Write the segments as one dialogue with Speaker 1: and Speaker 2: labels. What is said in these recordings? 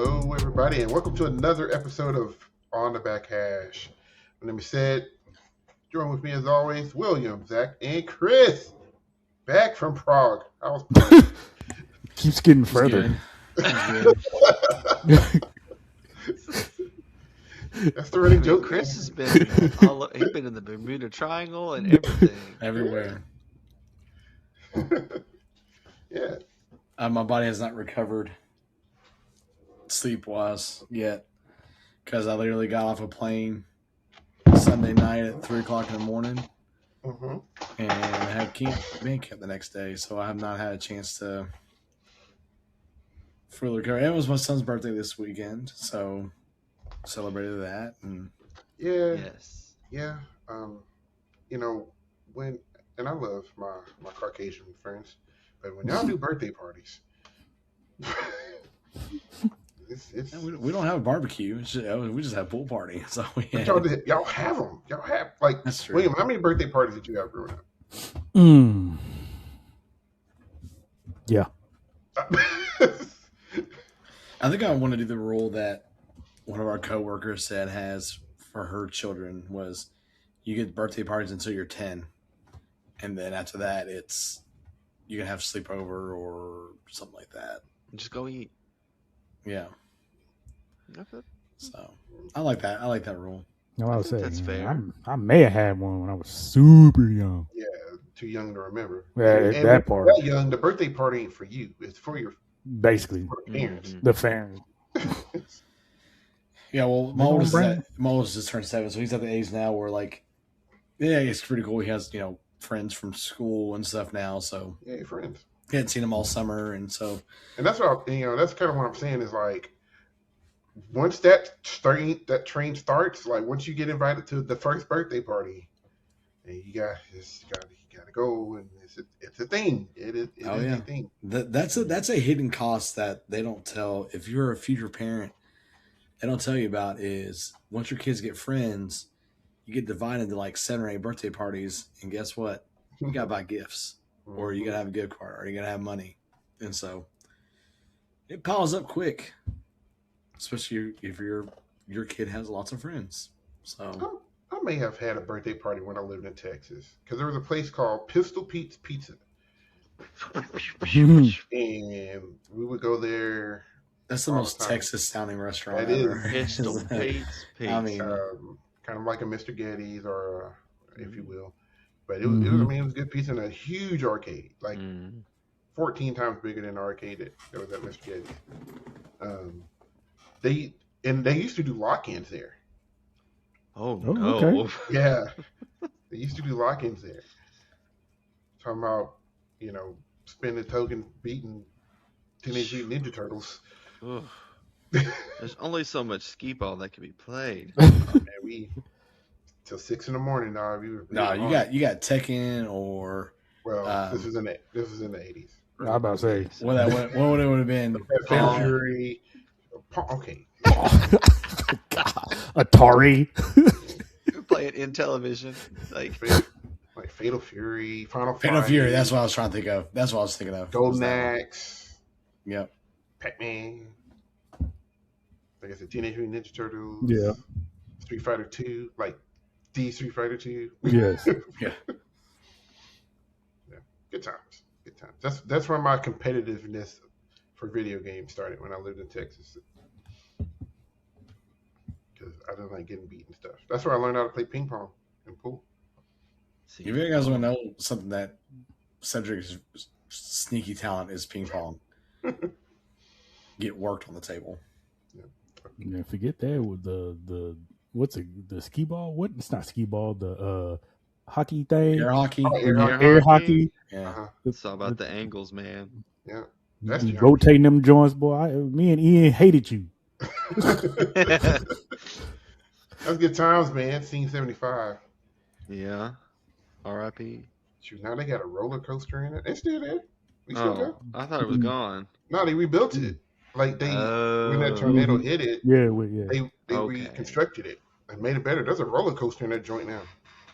Speaker 1: Hello, everybody, and welcome to another episode of On the Back Hash. My name is Sid. Join with me, as always, William, Zach, and Chris. Back from Prague. I was Prague.
Speaker 2: Keeps getting further.
Speaker 1: That's the running joke.
Speaker 3: Chris has been he's been in the Bermuda Triangle and everything.
Speaker 4: Everywhere.
Speaker 1: Yeah.
Speaker 4: My body has not recovered sleep-wise yet because I literally got off a plane Sunday night at 3 o'clock in the morning and had band camp the next day, so I have not had a chance to fully recover. It was my son's birthday this weekend, so celebrated that. And
Speaker 3: Yes.
Speaker 1: Yeah. And I love my Caucasian friends, but when y'all do birthday parties, it's
Speaker 4: we don't have a barbecue. We just have pool party. So
Speaker 1: y'all have them. Y'all have, like,
Speaker 4: that's true.
Speaker 1: William, how many birthday parties did you have growing up?
Speaker 2: Yeah.
Speaker 4: I think I want to do the rule that one of our coworkers said has for her children was you get birthday parties until you're 10. And then after that, it's you can have sleepover or something like that.
Speaker 3: Just go eat.
Speaker 4: Yeah.
Speaker 3: Okay.
Speaker 4: So I like that. I like that rule.
Speaker 2: No, I was saying
Speaker 3: that's fair.
Speaker 2: I may have had one when I was super young.
Speaker 1: Yeah, too young to remember.
Speaker 2: Yeah,
Speaker 1: and
Speaker 2: that part.
Speaker 1: That young, the birthday party ain't for you. It's for your
Speaker 2: Basically,
Speaker 1: parents.
Speaker 2: the family.
Speaker 4: Yeah, well, my oldest just turned 7, so he's at the age now where, like, yeah, it's pretty cool. He has, friends from school and stuff now, so
Speaker 1: Yeah, friends.
Speaker 4: he hadn't seen them all summer, and so
Speaker 1: And that's what that's kind of what I'm saying is, like, once that train starts, like, once you get invited to the first birthday party, and you gotta go, and it's a thing. It is a thing.
Speaker 4: that's a hidden cost that they don't tell. If you're a future parent, they don't tell you about is once your kids get friends, you get divided into like 7 or 8 birthday parties, and guess what? You gotta buy gifts, or you gotta have a gift card, or you gotta have money, and so it piles up quick, especially if your kid has lots of friends. So
Speaker 1: I may have had a birthday party when I lived in Texas, because there was a place called Pistol Pete's Pizza, and we would go there.
Speaker 4: that's the most Texas sounding restaurant
Speaker 1: That
Speaker 4: ever.
Speaker 3: Pistol Pete's Pizza.
Speaker 4: I mean,
Speaker 1: kind of like a Mr. Getty's, or if you will, but it was good pizza in a huge arcade, like 14 times bigger than the arcade that was at Mr. Getty's. They used to do lock-ins there.
Speaker 3: Oh no!
Speaker 2: Okay.
Speaker 1: Yeah, they used to do lock-ins there. Talking about spending token beating Teenage Mutant Ninja Turtles.
Speaker 3: Ugh. There's only so much skee ball that can be played.
Speaker 1: Man, we till 6 a.m. now.
Speaker 4: you got Tekken or
Speaker 1: this was in the 80s.
Speaker 2: I was about to say
Speaker 4: what would it would have been?
Speaker 1: Fatal Fury. Okay.
Speaker 2: Atari.
Speaker 3: Play it in television, like
Speaker 1: Fatal Fury, Final
Speaker 4: Fury. That's what I was trying to think of. That's what I was thinking of.
Speaker 1: Golden Axe.
Speaker 4: Yep.
Speaker 1: Pac-Man. Like I said, Teenage Mutant Ninja Turtles.
Speaker 2: Yeah.
Speaker 1: Street Fighter 2, like the Street Fighter 2.
Speaker 2: Yes.
Speaker 4: Yeah.
Speaker 1: Good times. That's where my competitiveness for video games started, when I lived in Texas. Because I didn't like getting beat and stuff. That's where I learned how to play ping pong and pool.
Speaker 4: If you guys want to know something that Cedric's sneaky talent is ping pong. Get worked on the table.
Speaker 2: Yeah, forget that with the what's it, the skee ball? What? It's not skee ball. The hockey thing.
Speaker 4: Air hockey.
Speaker 2: Air hockey.
Speaker 4: Yeah.
Speaker 3: It's all about the angles, man.
Speaker 1: Yeah.
Speaker 2: That's rotating them joints, boy. Me and Ian hated you.
Speaker 1: That's good times, man. Scene 75.
Speaker 3: Yeah. R.I.P.
Speaker 1: Shoot, now they got a roller coaster in it. It's still there. We still go.
Speaker 3: I thought it was gone.
Speaker 1: No, they rebuilt it. Like when that tornado hit it, they reconstructed it and made it better. There's a roller coaster in that joint now.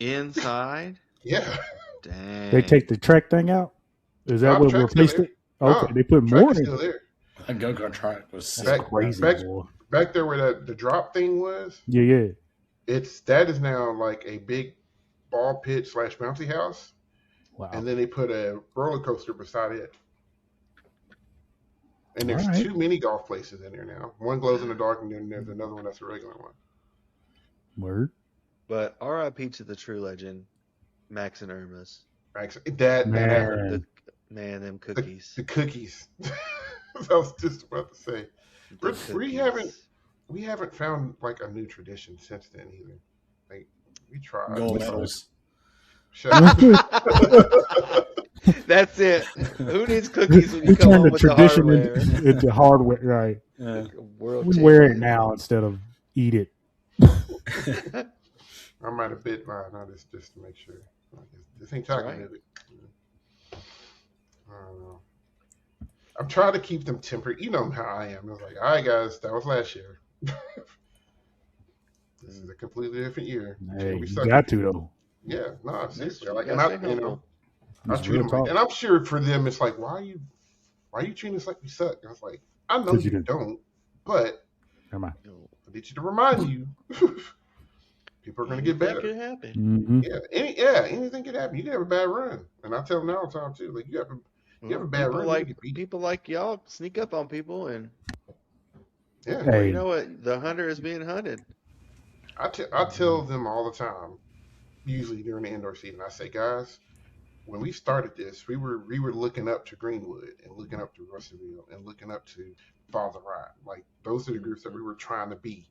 Speaker 3: Inside?
Speaker 1: Yeah.
Speaker 3: Dang.
Speaker 2: They take the track thing out? Is that what replaced it? Okay, they put more in
Speaker 1: still there.
Speaker 4: A go-kart track was
Speaker 2: That's
Speaker 4: sick.
Speaker 2: crazy,
Speaker 1: back-
Speaker 2: boy.
Speaker 1: Back there where the drop thing was,
Speaker 2: Yeah.
Speaker 1: that is now like a big ball pit / bouncy house,
Speaker 2: Wow.
Speaker 1: and then they put a roller coaster beside it. And there's
Speaker 2: Alright.
Speaker 1: 2 mini golf places in there now. One glows in the dark, and then there's another one that's a regular one.
Speaker 2: Word.
Speaker 3: But R.I.P. to the true legend, Max and Irma's.
Speaker 1: That happened.
Speaker 2: Man.
Speaker 3: Them cookies.
Speaker 1: The cookies. I was just about to say.
Speaker 3: The
Speaker 1: We haven't found like a new tradition since then either. Like we tried.
Speaker 4: Gold medals.
Speaker 1: Shut up.
Speaker 3: That's it. Who needs cookies when you
Speaker 2: We
Speaker 3: come
Speaker 2: turned
Speaker 3: home
Speaker 2: the
Speaker 3: with the
Speaker 2: tradition
Speaker 3: hardware?
Speaker 2: into hardware, right?
Speaker 4: Yeah.
Speaker 3: World
Speaker 2: We wear it
Speaker 3: champion.
Speaker 2: now instead of eat it.
Speaker 1: I might have bit mine. Just to make sure. Like, this ain't
Speaker 3: That's
Speaker 1: chocolate,
Speaker 3: right.
Speaker 1: is it? I don't know. I'm trying to keep them tempered. You know how I am. I was like, all right, guys, that was last year. This is a completely different year.
Speaker 2: Hey,
Speaker 1: We
Speaker 2: you
Speaker 1: suck.
Speaker 2: got to though.
Speaker 1: Yeah, no, seriously. Like,
Speaker 3: You
Speaker 1: and
Speaker 3: gotta
Speaker 1: I,
Speaker 3: stay
Speaker 1: you know,
Speaker 3: humble.
Speaker 1: I
Speaker 2: It's
Speaker 1: treat
Speaker 2: real
Speaker 1: them like,
Speaker 2: talk.
Speaker 1: and I'm sure for them, it's like, why are you treating us like we suck? And I was like, I know
Speaker 2: 'Cause
Speaker 1: you
Speaker 2: you
Speaker 1: don't, but
Speaker 2: Come on.
Speaker 1: I need you to remind you. People are going to get
Speaker 3: Anything
Speaker 1: better.
Speaker 3: could happen.
Speaker 2: Mm-hmm.
Speaker 1: Anything could happen. You can have a bad run, and I tell them all the time too. Like you have a bad
Speaker 3: people
Speaker 1: run, you get beat.
Speaker 3: people like y'all sneak up on people, and
Speaker 1: Yeah,
Speaker 2: Hey.
Speaker 3: you know what? The hunter is being hunted.
Speaker 1: I tell them all the time. Usually during the indoor season, I say, guys, when we started this, we were looking up to Greenwood and looking up to Russellville and looking up to Father Ryan. Like those are the groups that we were trying to be.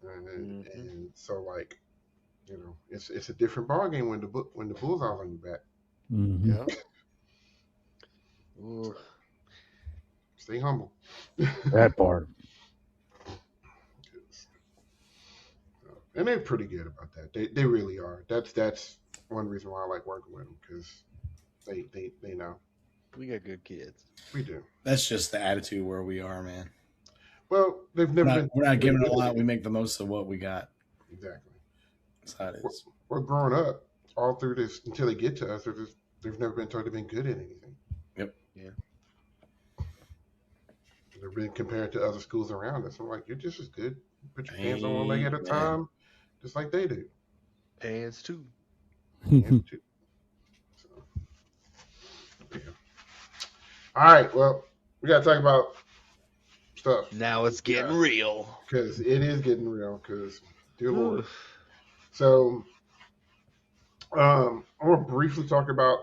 Speaker 1: And so like, you know, it's a different ballgame when the bullseye's on your back.
Speaker 2: Mm-hmm.
Speaker 3: Yeah. Ooh.
Speaker 1: Stay humble.
Speaker 2: That part.
Speaker 1: And they're pretty good about that. They really are. That's one reason why I like working with them because they know.
Speaker 3: We got good kids.
Speaker 1: We do.
Speaker 4: That's just the attitude where we are, man.
Speaker 1: Well, they've never been.
Speaker 4: We're not giving
Speaker 1: really
Speaker 4: a lot.
Speaker 1: good.
Speaker 4: We make the most of what we got.
Speaker 1: Exactly.
Speaker 4: That's how it is.
Speaker 1: We're growing up all through this until they get to us. They've never been told they've been good at anything.
Speaker 4: Yep.
Speaker 3: Yeah.
Speaker 1: They've been compared to other schools around us. I'm like, you're just as good. Put your hands on one leg at a
Speaker 4: Amen.
Speaker 1: time, just like they do.
Speaker 3: Pants too.
Speaker 1: Hands too. So, yeah. All right. Well, we got to talk about stuff
Speaker 3: Now it's getting real.
Speaker 1: because it is getting real. Because, dear Lord. So, I want to briefly talk about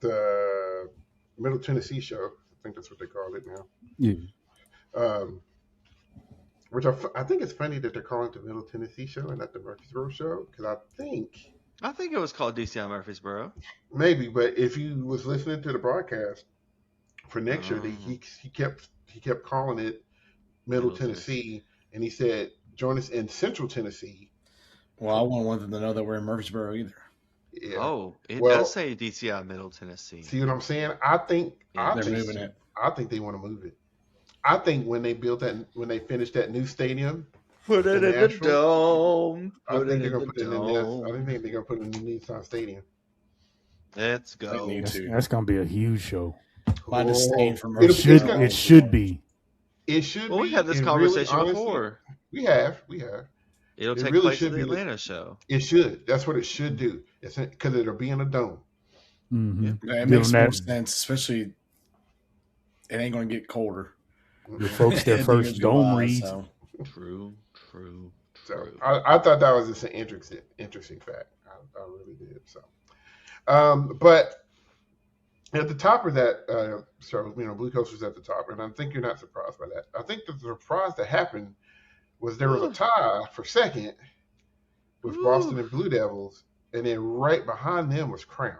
Speaker 1: the Middle Tennessee show. I think that's what they call it now.
Speaker 2: Yeah.
Speaker 1: Which I think it's funny that they're calling it the Middle Tennessee show and not the Murfreesboro show. Because I think
Speaker 3: it was called DCI Murfreesboro.
Speaker 1: maybe, but if you was listening to the broadcast for next year, he kept calling it Middle Tennessee, and he said join us in Central Tennessee.
Speaker 4: Well, I wouldn't want them to know that we're in Murfreesboro either.
Speaker 1: Yeah.
Speaker 3: Oh, it
Speaker 1: Well,
Speaker 3: does say DCI Middle Tennessee.
Speaker 1: See what I'm saying? I think
Speaker 4: They're moving it.
Speaker 1: I think they want to move it. I think when they finish that new stadium,
Speaker 3: Put it in the dome.
Speaker 1: I think they're gonna put it in this. I think they're gonna put it in the Nissan Stadium.
Speaker 3: Let's go.
Speaker 4: They need to.
Speaker 2: That's gonna be a huge show.
Speaker 4: My disdain for
Speaker 1: It'll-
Speaker 4: Murfreesboro.
Speaker 2: It should be.
Speaker 1: It should.
Speaker 3: Well, we
Speaker 1: be,
Speaker 3: had this
Speaker 1: and
Speaker 3: conversation
Speaker 1: really, honestly,
Speaker 3: before.
Speaker 1: We have.
Speaker 3: It'll
Speaker 1: It
Speaker 3: take
Speaker 1: really
Speaker 3: place
Speaker 1: should
Speaker 3: at the
Speaker 1: be
Speaker 3: Atlanta show.
Speaker 1: It should. That's what it should do. It's because it'll be in a dome.
Speaker 2: Mm-hmm.
Speaker 4: Yeah, it makes more sense, especially it ain't going to get colder.
Speaker 2: The folks their
Speaker 4: As
Speaker 2: first
Speaker 4: years go
Speaker 2: dome
Speaker 4: by,
Speaker 2: reads.
Speaker 4: so.
Speaker 3: True.
Speaker 1: So I thought that was just an interesting fact. I really did. So, but at the top of that, so Blue Coast was at the top, and I think you're not surprised by that. I think the surprise that happened was there was a tie for second with Boston and Blue Devils, and then right behind them was Crown.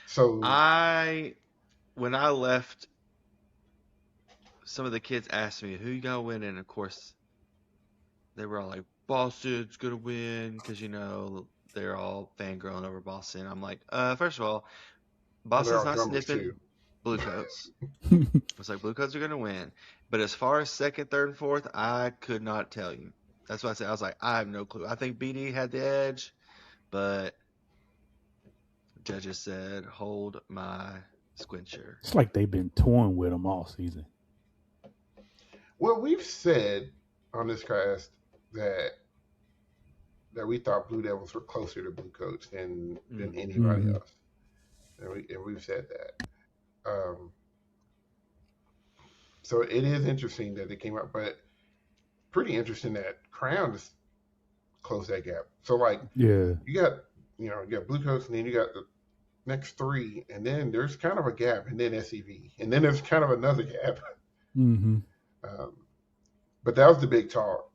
Speaker 1: So
Speaker 3: when I left, some of the kids asked me, who you got to win? And of course, they were all like, Boston's going to win because, they're all fangirling over Boston. I'm like, first of all, Boston's not sniffing Blue Coats. It's like, Blue Coats are going to win. But as far as second, third, and fourth, I could not tell you. That's why I said, I was like, I have no clue. I think BD had the edge, but judges said, hold my Squincher.
Speaker 2: It's like they've been toying with them all season.
Speaker 1: Well, we've said on this cast that we thought Blue Devils were closer to Blue Coats than anybody
Speaker 2: Mhm.
Speaker 1: else, and we've said that. So it is interesting that it came out, but pretty interesting that Crown just closed that gap. So like
Speaker 2: Yeah.
Speaker 1: you got Blue Coats, and then you got the next three, and then there's kind of a gap, and then SEV, and then there's kind of another gap.
Speaker 2: Mm-hmm.
Speaker 1: But that was the big talk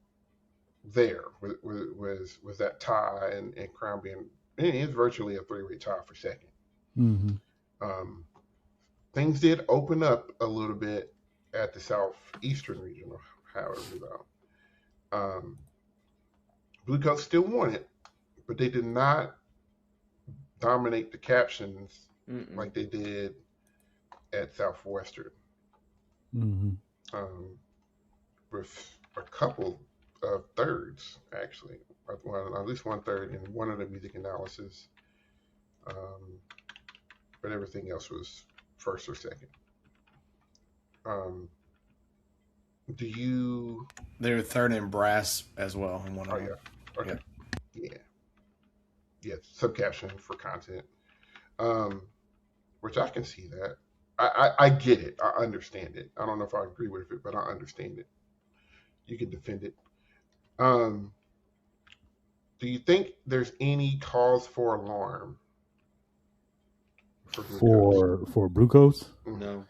Speaker 1: there was that tie and Crown being, and it's virtually a three-way tie for second.
Speaker 2: Mm-hmm.
Speaker 1: Things did open up a little bit at the Southeastern region, or however we go. Blue Coats still won it, but they did not dominate the captions like they did at Southwestern.
Speaker 2: Mm-hmm.
Speaker 1: With a couple of thirds, actually. Well, at least one third in one of the music analysis. But everything else was first or second. Do you...
Speaker 4: They're third in brass as well in one of them.
Speaker 1: Yeah. Okay. Yeah. Subcaption for content. Which I can see that. I get it. I understand it. I don't know if I agree with it, but I understand it. You can defend it. Do you think there's any cause for alarm
Speaker 2: for Blue Coats?
Speaker 3: No.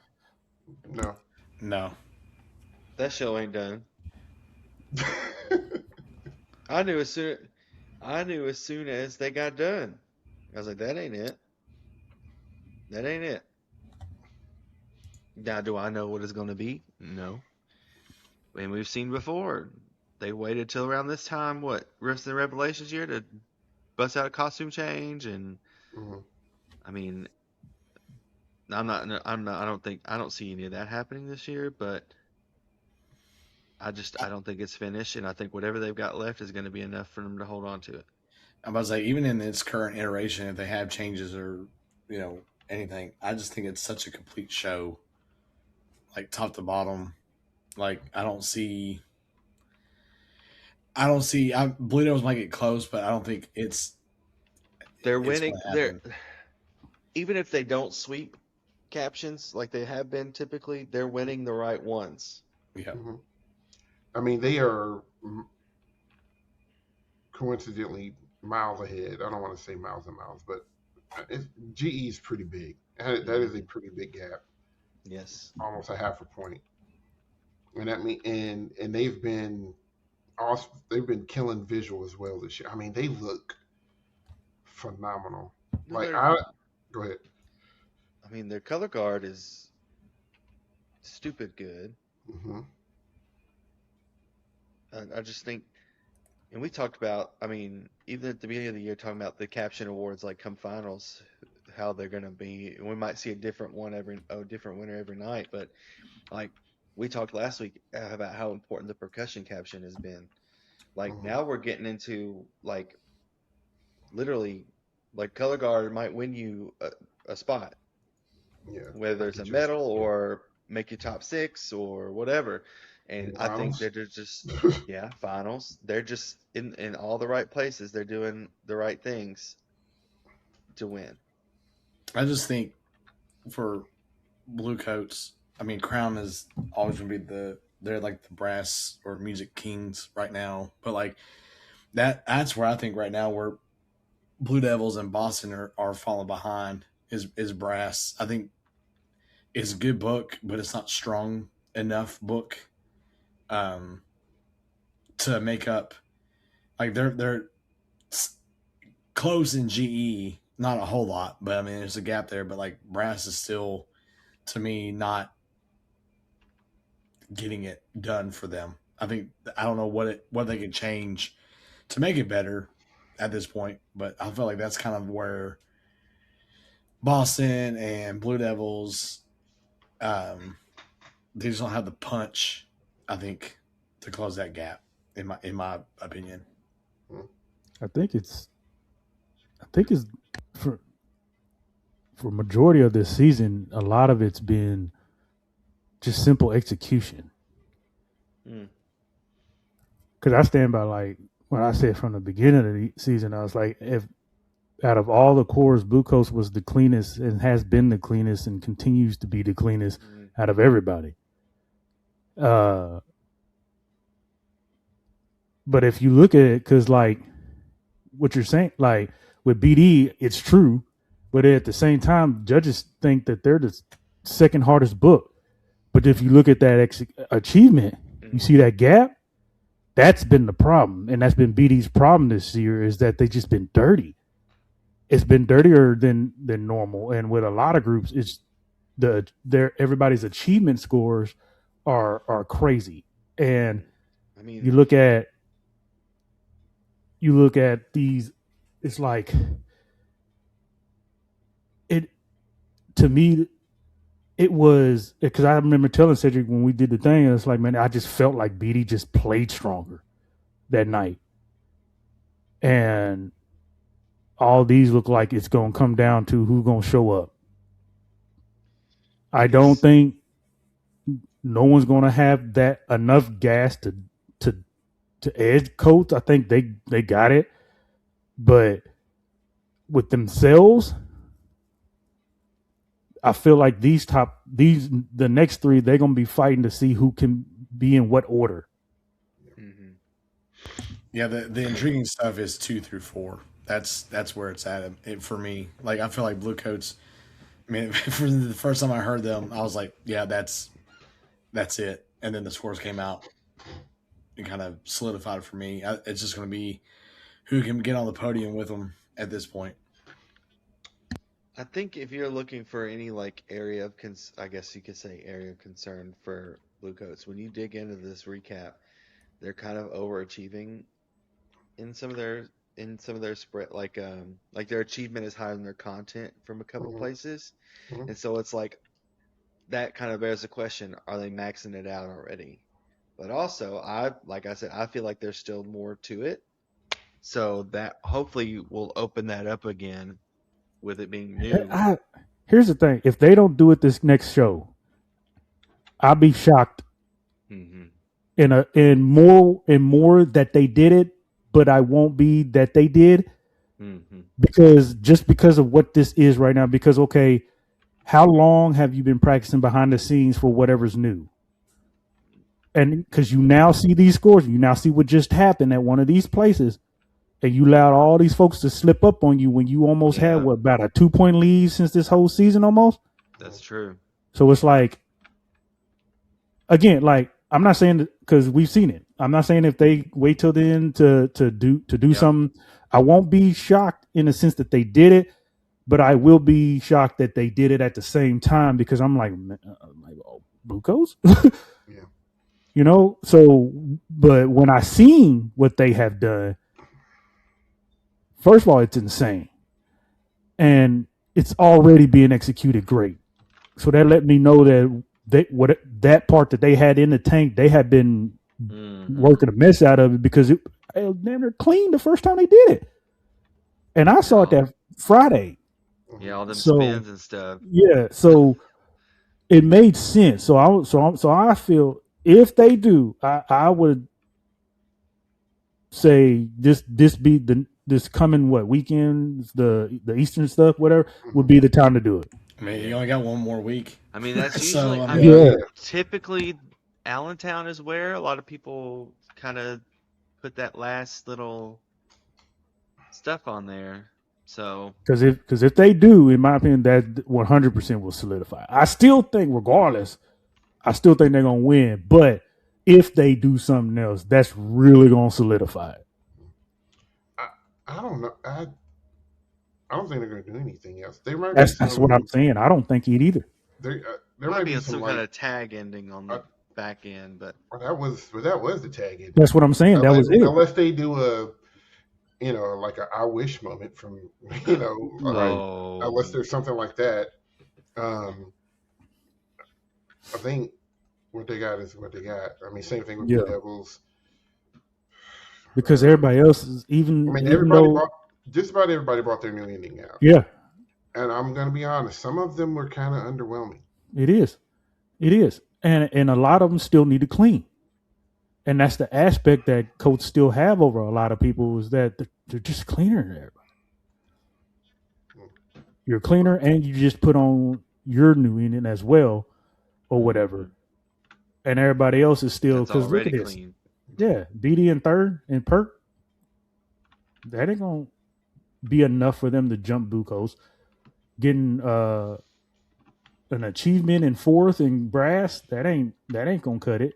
Speaker 3: That show ain't done. I knew as soon as they got done. I was like, that ain't it. Now, do I know what it's going to be? No. And we've seen before. They waited till around this time, Rifts and Revelations year, to bust out a costume change, and I mean, I don't see any of that happening this year, but I don't think it's finished, and I think whatever they've got left is going to be enough for them to hold on to it.
Speaker 4: I'm about to say, even in its current iteration, if they have changes or anything, I just think it's such a complete show, like top to bottom. Like I don't see. Blue Devils might get close, but I don't think
Speaker 3: they're winning. Even if they don't sweep captions like they have been typically, they're winning the right ones.
Speaker 4: Yeah.
Speaker 1: Mm-hmm. I mean, they are coincidentally miles ahead. I don't want to say miles and miles, but GE is pretty big. That is a pretty big gap.
Speaker 3: Yes.
Speaker 1: Almost a half a point. And that mean, and they've been killing visual as well this year. I mean, they look phenomenal. Go ahead.
Speaker 3: I mean, their color guard is stupid good.
Speaker 1: Mm-hmm.
Speaker 3: I just think, and we talked about, I mean, even at the beginning of the year, talking about the caption awards, like come finals, how they're going to be. We might see a different winner every night, but like we talked last week about how important the percussion caption has been. Like now we're getting into like literally like color guard might win you a spot.
Speaker 1: Yeah.
Speaker 3: Whether it's a medal or make you top 6 or whatever. And I think they're just finals. They're just in all the right places. They're doing the right things to win.
Speaker 4: I just think for Blue Coats, I mean, Crown is always going to be they're like the brass or music kings right now. But like that's where I think right now where Blue Devils and Boston are falling behind is brass. I think it's a good book, but it's not strong enough book to make up. Like they're close in GE, not a whole lot, but I mean there's a gap there. But like brass is still, to me, not getting it done for them. I don't know what they could change to make it better at this point, but I feel like that's kind of where Boston and Blue Devils, they just don't have the punch, I think, to close that gap. In my opinion,
Speaker 2: I think it's for majority of this season, a lot of it's been just simple execution. Because I stand by like what I said from the beginning of the season. I was like, if out of all the cores, Blue Coast was the cleanest and has been the cleanest and continues to be the cleanest out of everybody. But if you look at it, because like what you're saying, like with BD, it's true, but at the same time, judges think that they're the second hardest book. But if you look at that achievement, you see that gap. That's been the problem, and that's been BD's problem this year, is that they just been dirty. It's been dirtier than normal, and with a lot of groups, it's everybody's achievement scores are crazy. And I mean, you look at these, it's like it to me. It was because I remember telling Cedric when we did the thing, it's like, man, I just felt like BD just played stronger that night. And all these look like it's going to come down to who's going to show up. I don't think no one's going to have that enough gas to edge Coates. I think they got it. But with themselves, I feel like the next three, they're going to be fighting to see who can be in what order.
Speaker 4: Mm-hmm. Yeah, the intriguing stuff is 2 through 4. That's where it's at for me. Like, I feel like Blue Coats, I mean, for the first time I heard them, I was like, yeah, that's it. And then the scores came out and kind of solidified for me. It's just going to be who can get on the podium with them at this point.
Speaker 3: I think if you're looking for any like area of I guess you could say area of concern for Blue Coats, when you dig into this recap, they're kind of overachieving in some of their spread, like their achievement is higher than their content from a couple places, and so it's like that kind of bears the question: are they maxing it out already? But also, like I said, I feel like there's still more to it, so that hopefully will open that up again. With it being new.
Speaker 2: Here's the thing. If they don't do it this next show, I'll be shocked. In more that they did it, but I won't be that they did. Because of what this is right now. Because, okay, how long have you been practicing behind the scenes for whatever's new? And because you now see these scores, you now see what just happened at one of these places. And you allowed all these folks to slip up on you when you almost had about a 2-point lead since this whole season almost.
Speaker 3: That's true.
Speaker 2: So it's like, again, like I'm not saying because we've seen it. I'm not saying if they wait till the end to do something, I won't be shocked in the sense that they did it, but I will be shocked that they did it at the same time because I'm like, Blue Coats? You know. So, but when I seen what they have done. First of all, it's insane. And it's already being executed great. So that let me know that that part that they had in the tank, they had been working a mess out of it because it never clean the first time they did it. And I saw it that Friday.
Speaker 3: Yeah, all them spins and stuff.
Speaker 2: Yeah, so it made sense. So I feel if they do, I would say this be this coming weekend, the Eastern stuff, whatever, would be the time to do it.
Speaker 4: I mean, you only got one more week.
Speaker 3: I mean, that's usually typically Allentown is where a lot of people kind of put that last little stuff on there. So
Speaker 2: because if they do, in my opinion, that 100% will solidify. I still think, regardless, they're gonna win. But if they do something else, that's really gonna solidify it.
Speaker 1: I don't know. I don't think they're going to do anything else.
Speaker 2: That's what I'm saying. I don't think it either.
Speaker 1: There
Speaker 3: might be some kind of tag ending on the back end, but
Speaker 1: that was the tag ending.
Speaker 2: That's what I'm saying. That was it.
Speaker 1: Unless they do like a I wish moment from unless there's something like that. I think what they got is what they got. I mean, same thing with the Devils.
Speaker 2: Because everybody else is just about everybody brought their new ending out.
Speaker 1: Yeah. And I'm going to be honest, some of them were kind of underwhelming.
Speaker 2: It is. It is. And a lot of them still need to clean. And that's the aspect that coats still have over a lot of people is that they're just cleaner than everybody. You're cleaner and you just put on your new unit as well or whatever. And everybody else is still,
Speaker 3: That's
Speaker 2: because look at
Speaker 3: already
Speaker 2: this.
Speaker 3: clean.
Speaker 2: Yeah, BD in third and Perk, that ain't going to be enough for them to jump Blue Coats. Getting an achievement in fourth in brass, that ain't gonna cut it.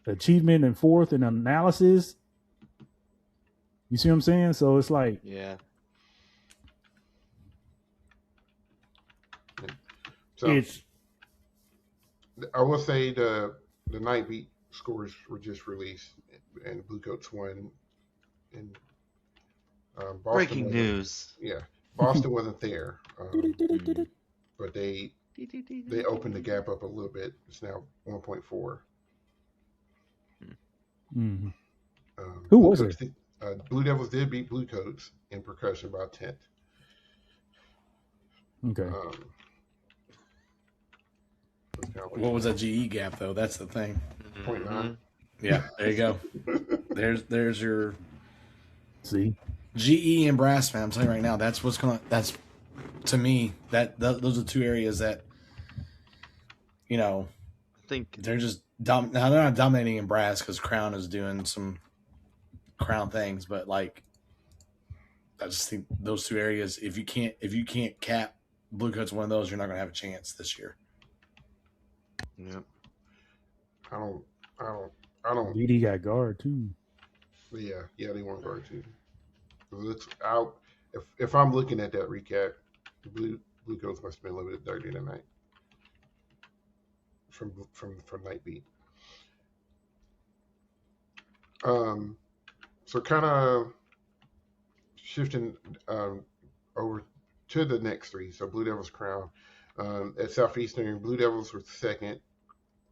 Speaker 2: Achievement in fourth in analysis. You see what I'm saying? So it's like,
Speaker 3: Yeah.
Speaker 1: So
Speaker 2: it's
Speaker 1: I will say the night beat scores were just released, and Blue Coats won. And Boston
Speaker 3: Breaking
Speaker 1: wasn't-
Speaker 3: news.
Speaker 1: Yeah, Boston wasn't there, but they opened the gap up a little bit. It's now 1.4.
Speaker 2: mhm. Who
Speaker 1: Blue
Speaker 2: was
Speaker 1: Coats Blue Devils did beat Blue Coats in percussion by 10th.
Speaker 2: Okay.
Speaker 1: That's kinda
Speaker 4: What was that GE gap though? That's the thing.
Speaker 1: 0.9.
Speaker 4: Yeah, there you go. There's your
Speaker 2: See,
Speaker 4: GE and brass, man. I'm telling you right now, that's what's going. That's to me those are two areas that
Speaker 3: I think
Speaker 4: they're just now they're not dominating in brass because Crown is doing some Crown things, but like I just think those two areas. If you can't cap Blue Coats one of those, you're not going to have a chance this year.
Speaker 3: Yep.
Speaker 1: I don't.
Speaker 2: BD got guard too.
Speaker 1: Yeah, they want guard too. Looks out. If I'm looking at that recap, the Blue Coats must have been a little bit dirty tonight from night beat. So kind of shifting over to the next three. So Blue Devils Crown at Southeastern, Blue Devils were second.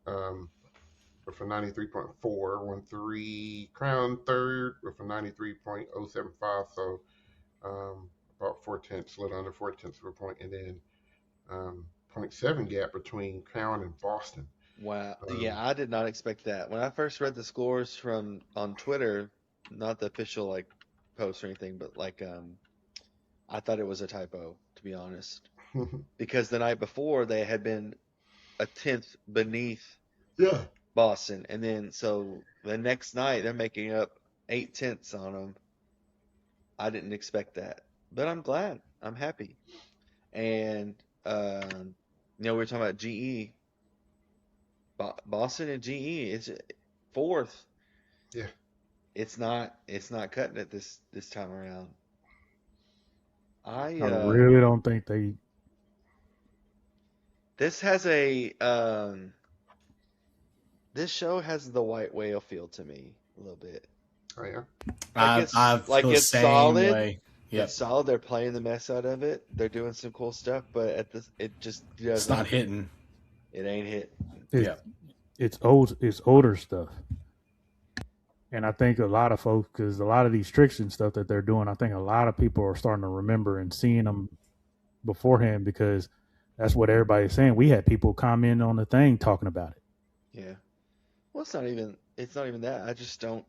Speaker 1: With a 93.4, won 3. Crown third with a 93.075, so about 4/10, a little under 4/10 of a point, and then 0.7 gap between Crown and Boston.
Speaker 3: Wow. Yeah, I did not expect that. When I first read the scores on Twitter, not the official like post or anything, but like I thought it was a typo, to be honest. Because the night before they had been a 10th beneath
Speaker 1: Yeah.
Speaker 3: Boston, and then so the next night they're making up 8/10 on them. I didn't expect that, but I'm glad. I'm happy. And we were talking about GE, Boston and GE. It's fourth.
Speaker 1: Yeah.
Speaker 3: It's not cutting it this time around.
Speaker 2: I really don't think they.
Speaker 3: This has a this show has the white whale feel to me a little bit.
Speaker 1: Oh yeah.
Speaker 4: I feel the
Speaker 3: it's
Speaker 4: same
Speaker 3: solid.
Speaker 4: way. Yep.
Speaker 3: It's solid. They're playing the mess out of it. They're doing some cool stuff, but it just doesn't.
Speaker 4: It's not hitting.
Speaker 3: It ain't hit.
Speaker 2: It's older stuff. And I think a lot of folks, because a lot of these tricks and stuff that they're doing, I think a lot of people are starting to remember and seeing them beforehand because that's what everybody's saying. We had people comment on the thing talking about it.
Speaker 3: Yeah. Well, it's not even that. I just don't.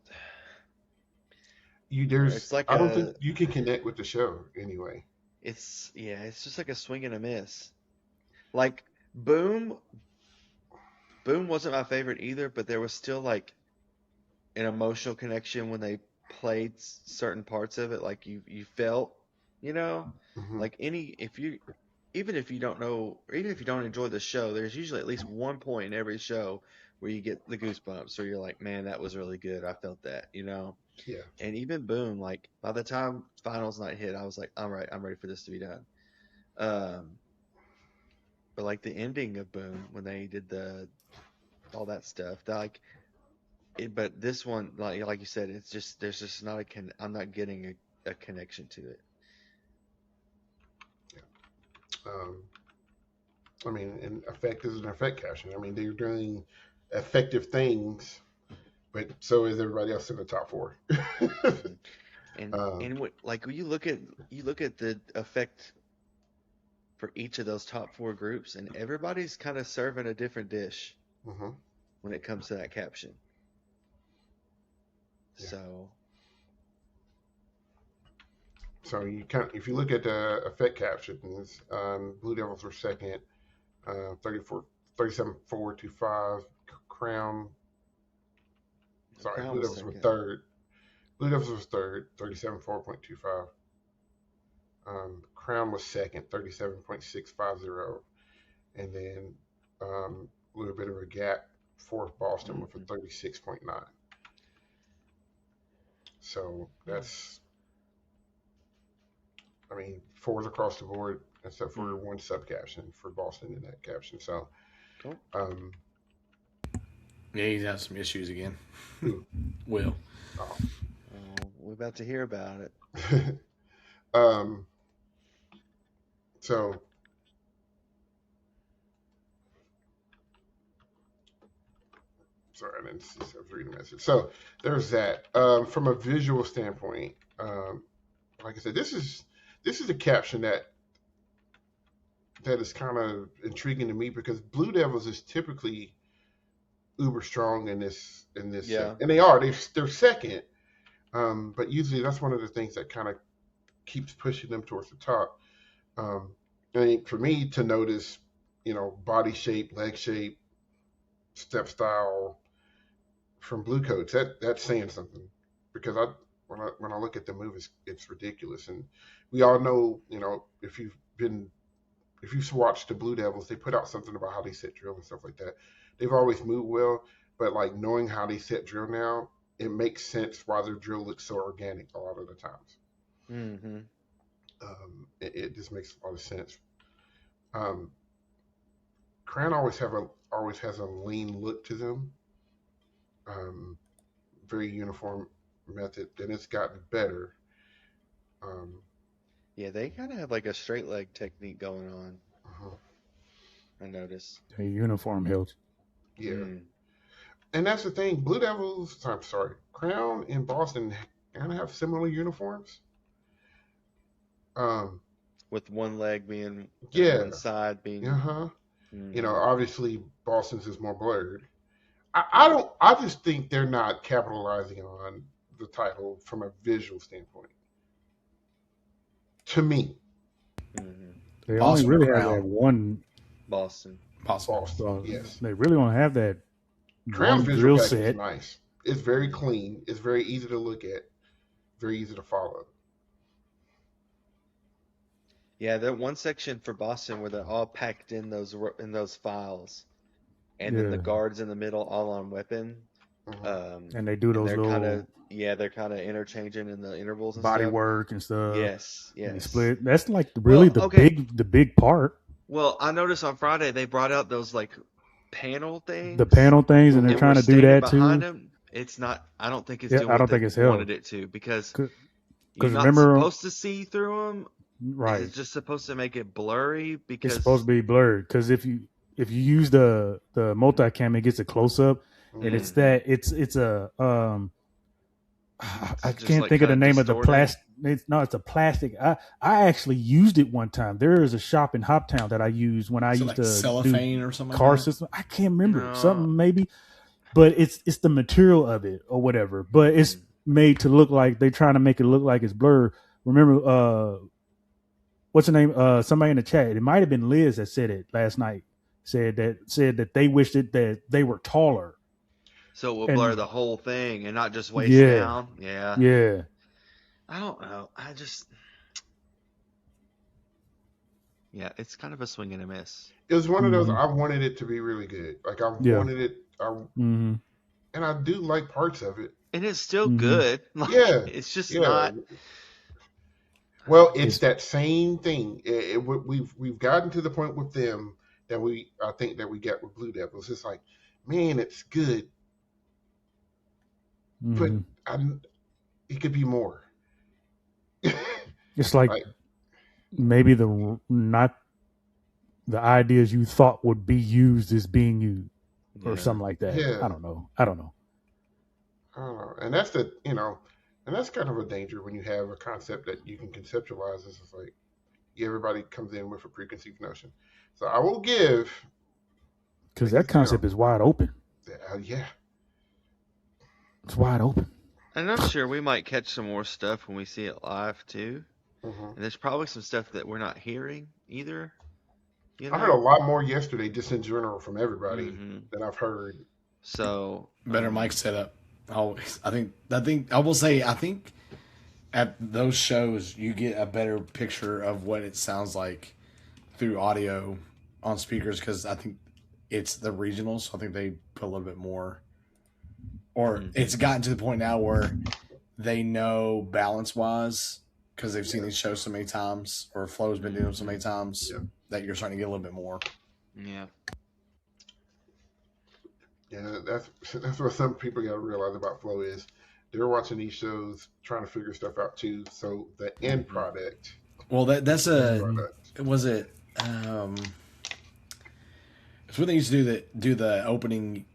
Speaker 1: It's
Speaker 3: like
Speaker 1: I don't think you can connect with the show anyway.
Speaker 3: It's just like a swing and a miss. Like Boom wasn't my favorite either, but there was still like an emotional connection when they played certain parts of it. Like you felt, like even if you don't know, or even if you don't enjoy the show, there's usually at least one point in every show where you get the goosebumps, or you're like, man, that was really good. I felt that,
Speaker 1: Yeah.
Speaker 3: And even Boom, like by the time finals night hit, I was like, all right, I'm ready for this to be done. But like the ending of Boom, when they did all that stuff, but this one, like you said, it's just there's just not I'm not getting a connection to it.
Speaker 1: Yeah. I mean, and effect is an effect caching. I mean, they're doing effective things, but so is everybody else in the top four.
Speaker 3: And like when you look at the effect for each of those top 4 groups, and everybody's kind of serving a different dish
Speaker 1: Mm-hmm.
Speaker 3: when it comes to that caption.
Speaker 1: Yeah.
Speaker 3: So
Speaker 1: you if you look at the effect captions, Blue Devils were second, 37.425. Crown. Sorry,
Speaker 3: Crown
Speaker 1: Blue
Speaker 3: was
Speaker 1: Devils were
Speaker 3: second.
Speaker 1: third. Blue Devils was third, 37.425. Crown was second, 37.650. And then a little bit of a gap, fourth Boston with a 36.9. So that's, I mean, 4s across the board, except for one sub caption for Boston in that caption. So,
Speaker 3: Cool.
Speaker 4: Yeah, he's had some issues again.
Speaker 1: Who?
Speaker 4: Will.
Speaker 3: Oh, we're about to hear about it.
Speaker 1: So sorry, I didn't see. I was reading the message. So there's that. From a visual standpoint, like I said, this is a caption that is kind of intriguing to me because Blue Devils is typically uber strong in this.
Speaker 3: Yeah.
Speaker 1: And they're second. But usually that's one of the things that kind of keeps pushing them towards the top. I think for me to notice, body shape, leg shape, step style from Blue Coats, that's saying something, because when I look at the move, it's ridiculous, and we all know, if you've watched the Blue Devils, they put out something about how they set drill and stuff like that. They've always moved well, but like knowing how they set drill now, it makes sense why their drill looks so organic a lot of the times.
Speaker 3: Mm-hmm.
Speaker 1: It just makes a lot of sense. Cran always has a lean look to them. Very uniform method, and it's gotten better.
Speaker 3: Yeah, they kind of have like a straight leg technique going on.
Speaker 1: Uh-huh.
Speaker 3: I noticed.
Speaker 2: A uniform helps.
Speaker 1: Yeah. And that's the thing. Blue Devils, I'm sorry, Crown and Boston kind of have similar uniforms.
Speaker 3: With one leg being one side being.
Speaker 1: Mm-hmm. Obviously Boston's is more blurred. I just think they're not capitalizing on the title from a visual standpoint. To me.
Speaker 3: Mm-hmm.
Speaker 2: They Boston only really have that one.
Speaker 3: Boston.
Speaker 1: Yes.
Speaker 2: They really don't have that.
Speaker 1: Crown's visual package is nice. It's very clean. It's very easy to look at. Very easy to follow.
Speaker 3: Yeah, that one section for Boston where they're all packed in those files, and then the guards in the middle all on weapon.
Speaker 2: And they do those little.
Speaker 3: They're kind of interchanging in the intervals and
Speaker 2: body
Speaker 3: stuff.
Speaker 2: work and stuff.
Speaker 3: Yes.
Speaker 2: They split. That's like really the big part.
Speaker 3: Well, I noticed on Friday they brought out those like panel things.
Speaker 2: The panel things, and they're trying to do that
Speaker 3: behind
Speaker 2: too.
Speaker 3: Them. It's not. I don't think it's doing.
Speaker 2: I don't think it's wanted
Speaker 3: it to, because
Speaker 2: you're not
Speaker 3: supposed to see through them.
Speaker 2: Right.
Speaker 3: It's just supposed to make it blurry because
Speaker 2: it's supposed to be blurred. Because if you use the multicam, it gets a close up, and it's a I can't think of the name of the plastic. It's a plastic. I actually used it one time. There is a shop in Hoptown that I used when I used to
Speaker 4: cellophane or something.
Speaker 2: Car system. I can't remember something maybe, but it's the material of it or whatever. But it's made to look like they're trying to make it look like it's blurred. Remember, what's her name? Somebody in the chat. It might have been Liz that said it last night. Said that they wished that they were taller.
Speaker 3: So it will blur the whole thing and not just waist down. Yeah.
Speaker 2: Yeah.
Speaker 3: I don't know. It's kind of a swing and a miss.
Speaker 1: It was one of those. I wanted it to be really good. Like I wanted it. And I do like parts of it.
Speaker 3: And it's still good. Like, it's just not.
Speaker 1: Well, it's that same thing. We've gotten to the point with them that I think that we got with Blue Devils. It's like, man, it's good, but it could be more.
Speaker 2: It's like maybe not the ideas you thought would be used is being used, or something like that. I don't know.
Speaker 1: And that's and that's kind of a danger when you have a concept that you can conceptualize. It's like, everybody comes in with a preconceived notion. So I will give,
Speaker 2: because that concept is wide open.
Speaker 1: Yeah,
Speaker 2: It's wide open.
Speaker 3: And I'm sure we might catch some more stuff when we see it live too.
Speaker 1: mm-hmm.
Speaker 3: And there's probably some stuff that we're not hearing either. You
Speaker 1: I heard a
Speaker 3: know?
Speaker 1: lot more yesterday, just in general, from everybody
Speaker 3: Mhm.
Speaker 1: than I've heard.
Speaker 3: So
Speaker 4: Better mic setup. Always. I think I will say I think at those shows you get a better picture of what it sounds like through audio on speakers, because I think it's the regionals. So I think they put a little bit more, or it's gotten to the point now where they know balance wise, because they've seen these shows so many times, or Flo's been doing them so many times, that you're starting to get a little bit more.
Speaker 3: Yeah.
Speaker 1: Yeah, that's what some people got to realize about Flow is they're watching these shows trying to figure stuff out too. So the end product.
Speaker 4: Well, that's was it? It's when they used to do the opening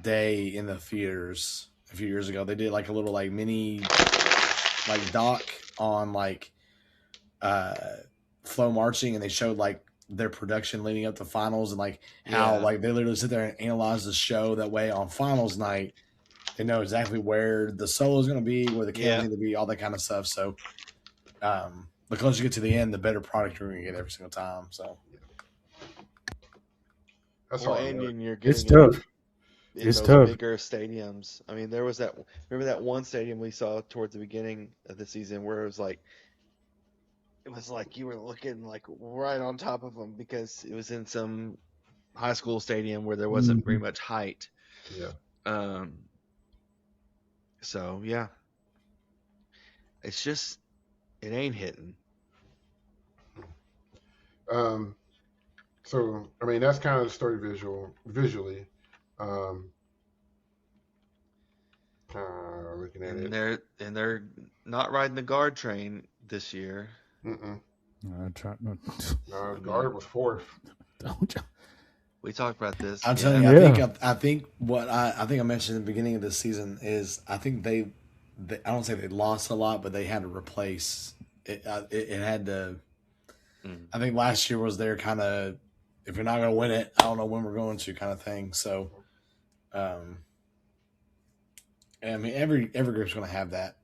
Speaker 4: day in the theaters a few years ago. They did like a little like mini like doc on like Flow marching, and they showed like their production leading up to finals, and like how like they literally sit there and analyze the show. That way on finals night they know exactly where the solo is going to be, where the cameras need to be, all that kind of stuff. So the closer you get to the end, the better product you're going to get every single time. So
Speaker 1: That's
Speaker 3: well,
Speaker 1: all.
Speaker 3: and you're getting
Speaker 2: It's tough.
Speaker 3: in
Speaker 2: It's
Speaker 3: those
Speaker 2: tough.
Speaker 3: bigger stadiums. I mean, there was remember that one stadium we saw towards the beginning of the season where it was like you were looking like right on top of them because it was in some high school stadium where there wasn't very much height.
Speaker 1: Yeah.
Speaker 3: So yeah, it's just it ain't hitting.
Speaker 1: So I mean that's kind of the story visually. Looking at it,
Speaker 3: they're not riding the guard train this year.
Speaker 1: Mm-mm.
Speaker 2: I tried. No,
Speaker 1: guard was fourth.
Speaker 2: don't you?
Speaker 3: We talked about this.
Speaker 4: I'm telling you, I think I mentioned in the beginning of this season is I think they I don't say they lost a lot, but they had to replace it. It had to. I think last year was their kind of, if you're not going to win it, I don't know when we're going to kind of thing. So, I mean, every group's going to have that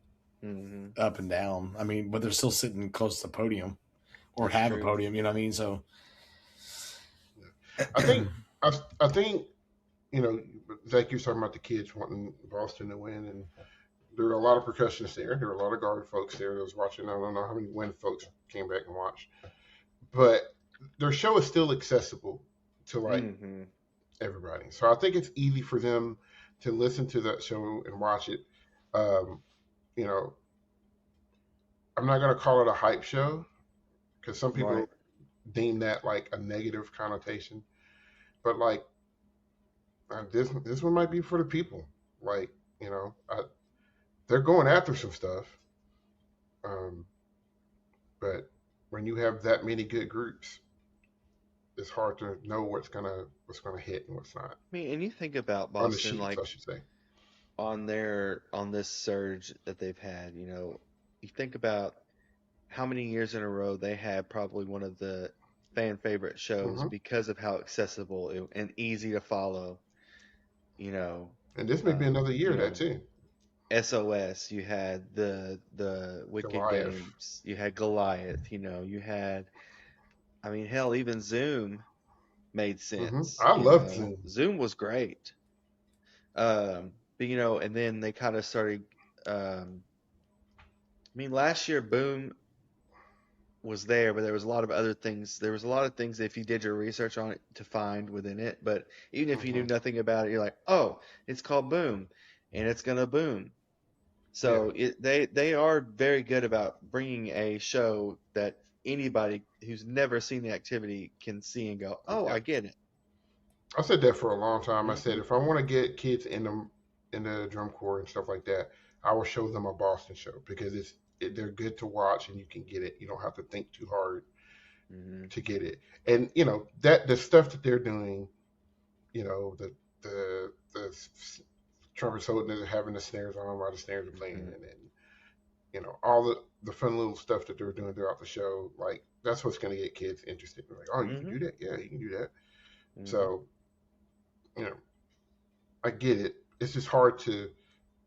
Speaker 4: up and down. I mean, but they're still sitting close to the podium or have a podium. You know what I mean? So,
Speaker 1: I think Zach, you're talking about the kids wanting Boston to win, and there were a lot of percussionists there. There were a lot of guard folks there that was watching. I don't know how many Win folks came back and watched, but their show is still accessible to like everybody. So I think it's easy for them to listen to that show and watch it. I'm not going to call it a hype show because some people deem that like a negative connotation, but like this one might be for the people. Like they're going after some stuff, but when you have that many good groups, it's hard to know what's gonna hit and what's not.
Speaker 3: I mean, and you think about Boston,
Speaker 1: on the sheets,
Speaker 3: like
Speaker 1: I should say,
Speaker 3: on this surge that they've had. You think about how many years in a row they had probably one of the fan favorite shows because of how accessible and easy to follow.
Speaker 1: And this may be another year of that too.
Speaker 3: SOS, you had the Wicked
Speaker 1: Goliath.
Speaker 3: Games, you had Goliath, you had, I mean, hell, even Zoom made sense.
Speaker 1: I loved Zoom.
Speaker 3: Zoom was great. But and then they kind of started. I mean, last year Boom was there, but there was a lot of other things. There was a lot of things if you did your research on it to find within it. But even if you knew nothing about it, you're like, oh, it's called Boom, and it's gonna boom. So they are very good about bringing a show that anybody who's never seen the activity can see and go, oh, I get it.
Speaker 1: I said that for a long time. I said if I want to get kids in the drum corps and stuff like that, I will show them a Boston show because they're good to watch and you can get it. You don't have to think too hard to get it. And that the stuff that they're doing, the trumpets holding it, having the snares on while the snares are playing, all the fun little stuff that they're doing throughout the show. Like that's what's going to get kids interested. Like, oh, you can do that. Yeah, you can do that. So, I get it. It's just hard to.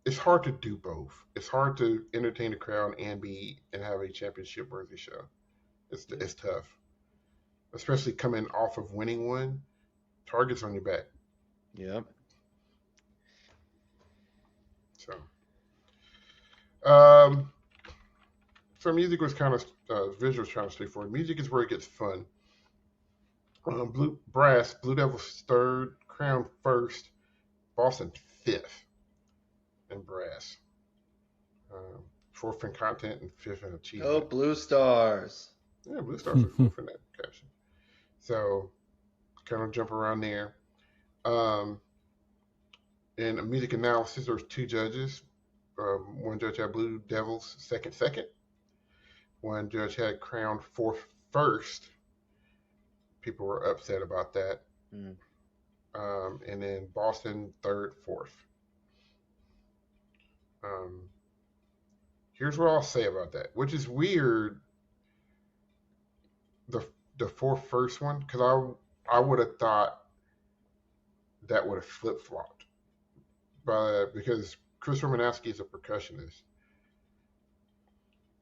Speaker 1: It's hard to do both. It's hard to entertain the crowd and have a championship worthy show. It's tough, especially coming off of winning one. Target's on your back.
Speaker 3: Yep.
Speaker 1: So, so music was kind of visuals kind of straightforward. Music is where it gets fun. Blue Devils third, Crown first, Boston fifth in brass, fourth in content and fifth in achievement.
Speaker 3: Oh, Blue Stars!
Speaker 1: Yeah, Blue Stars are fourth in that caption. So, kind of jump around there. In music analysis, there's two judges. One judge had Blue Devils second. One judge had Crown fourth first. People were upset about that. And then Boston third, fourth. Here's what I'll say about that, which is weird. The fourth first one, because I would have thought that would have flip flopped, because Chris Romanowski is a percussionist.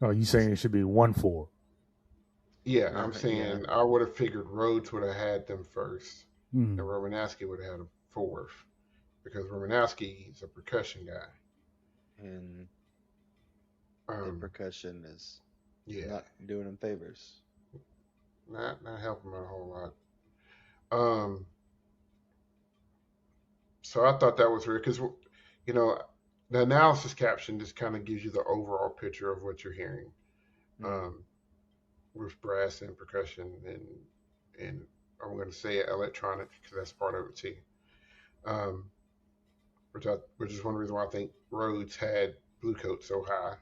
Speaker 2: Oh, you saying it should be 1-4?
Speaker 1: Yeah, I'm saying I would have figured Rhodes would have had them first, and Romanowski would have had them fourth, because Romanowski is a percussion guy,
Speaker 3: and the percussion is not doing him favors.
Speaker 1: Not helping him a whole lot. So I thought that was weird because the analysis caption just kind of gives you the overall picture of what you're hearing. With brass and percussion and I'm going to say electronic because that's part of it too. Which is one reason why I think Rhodes had Blue Coat so high,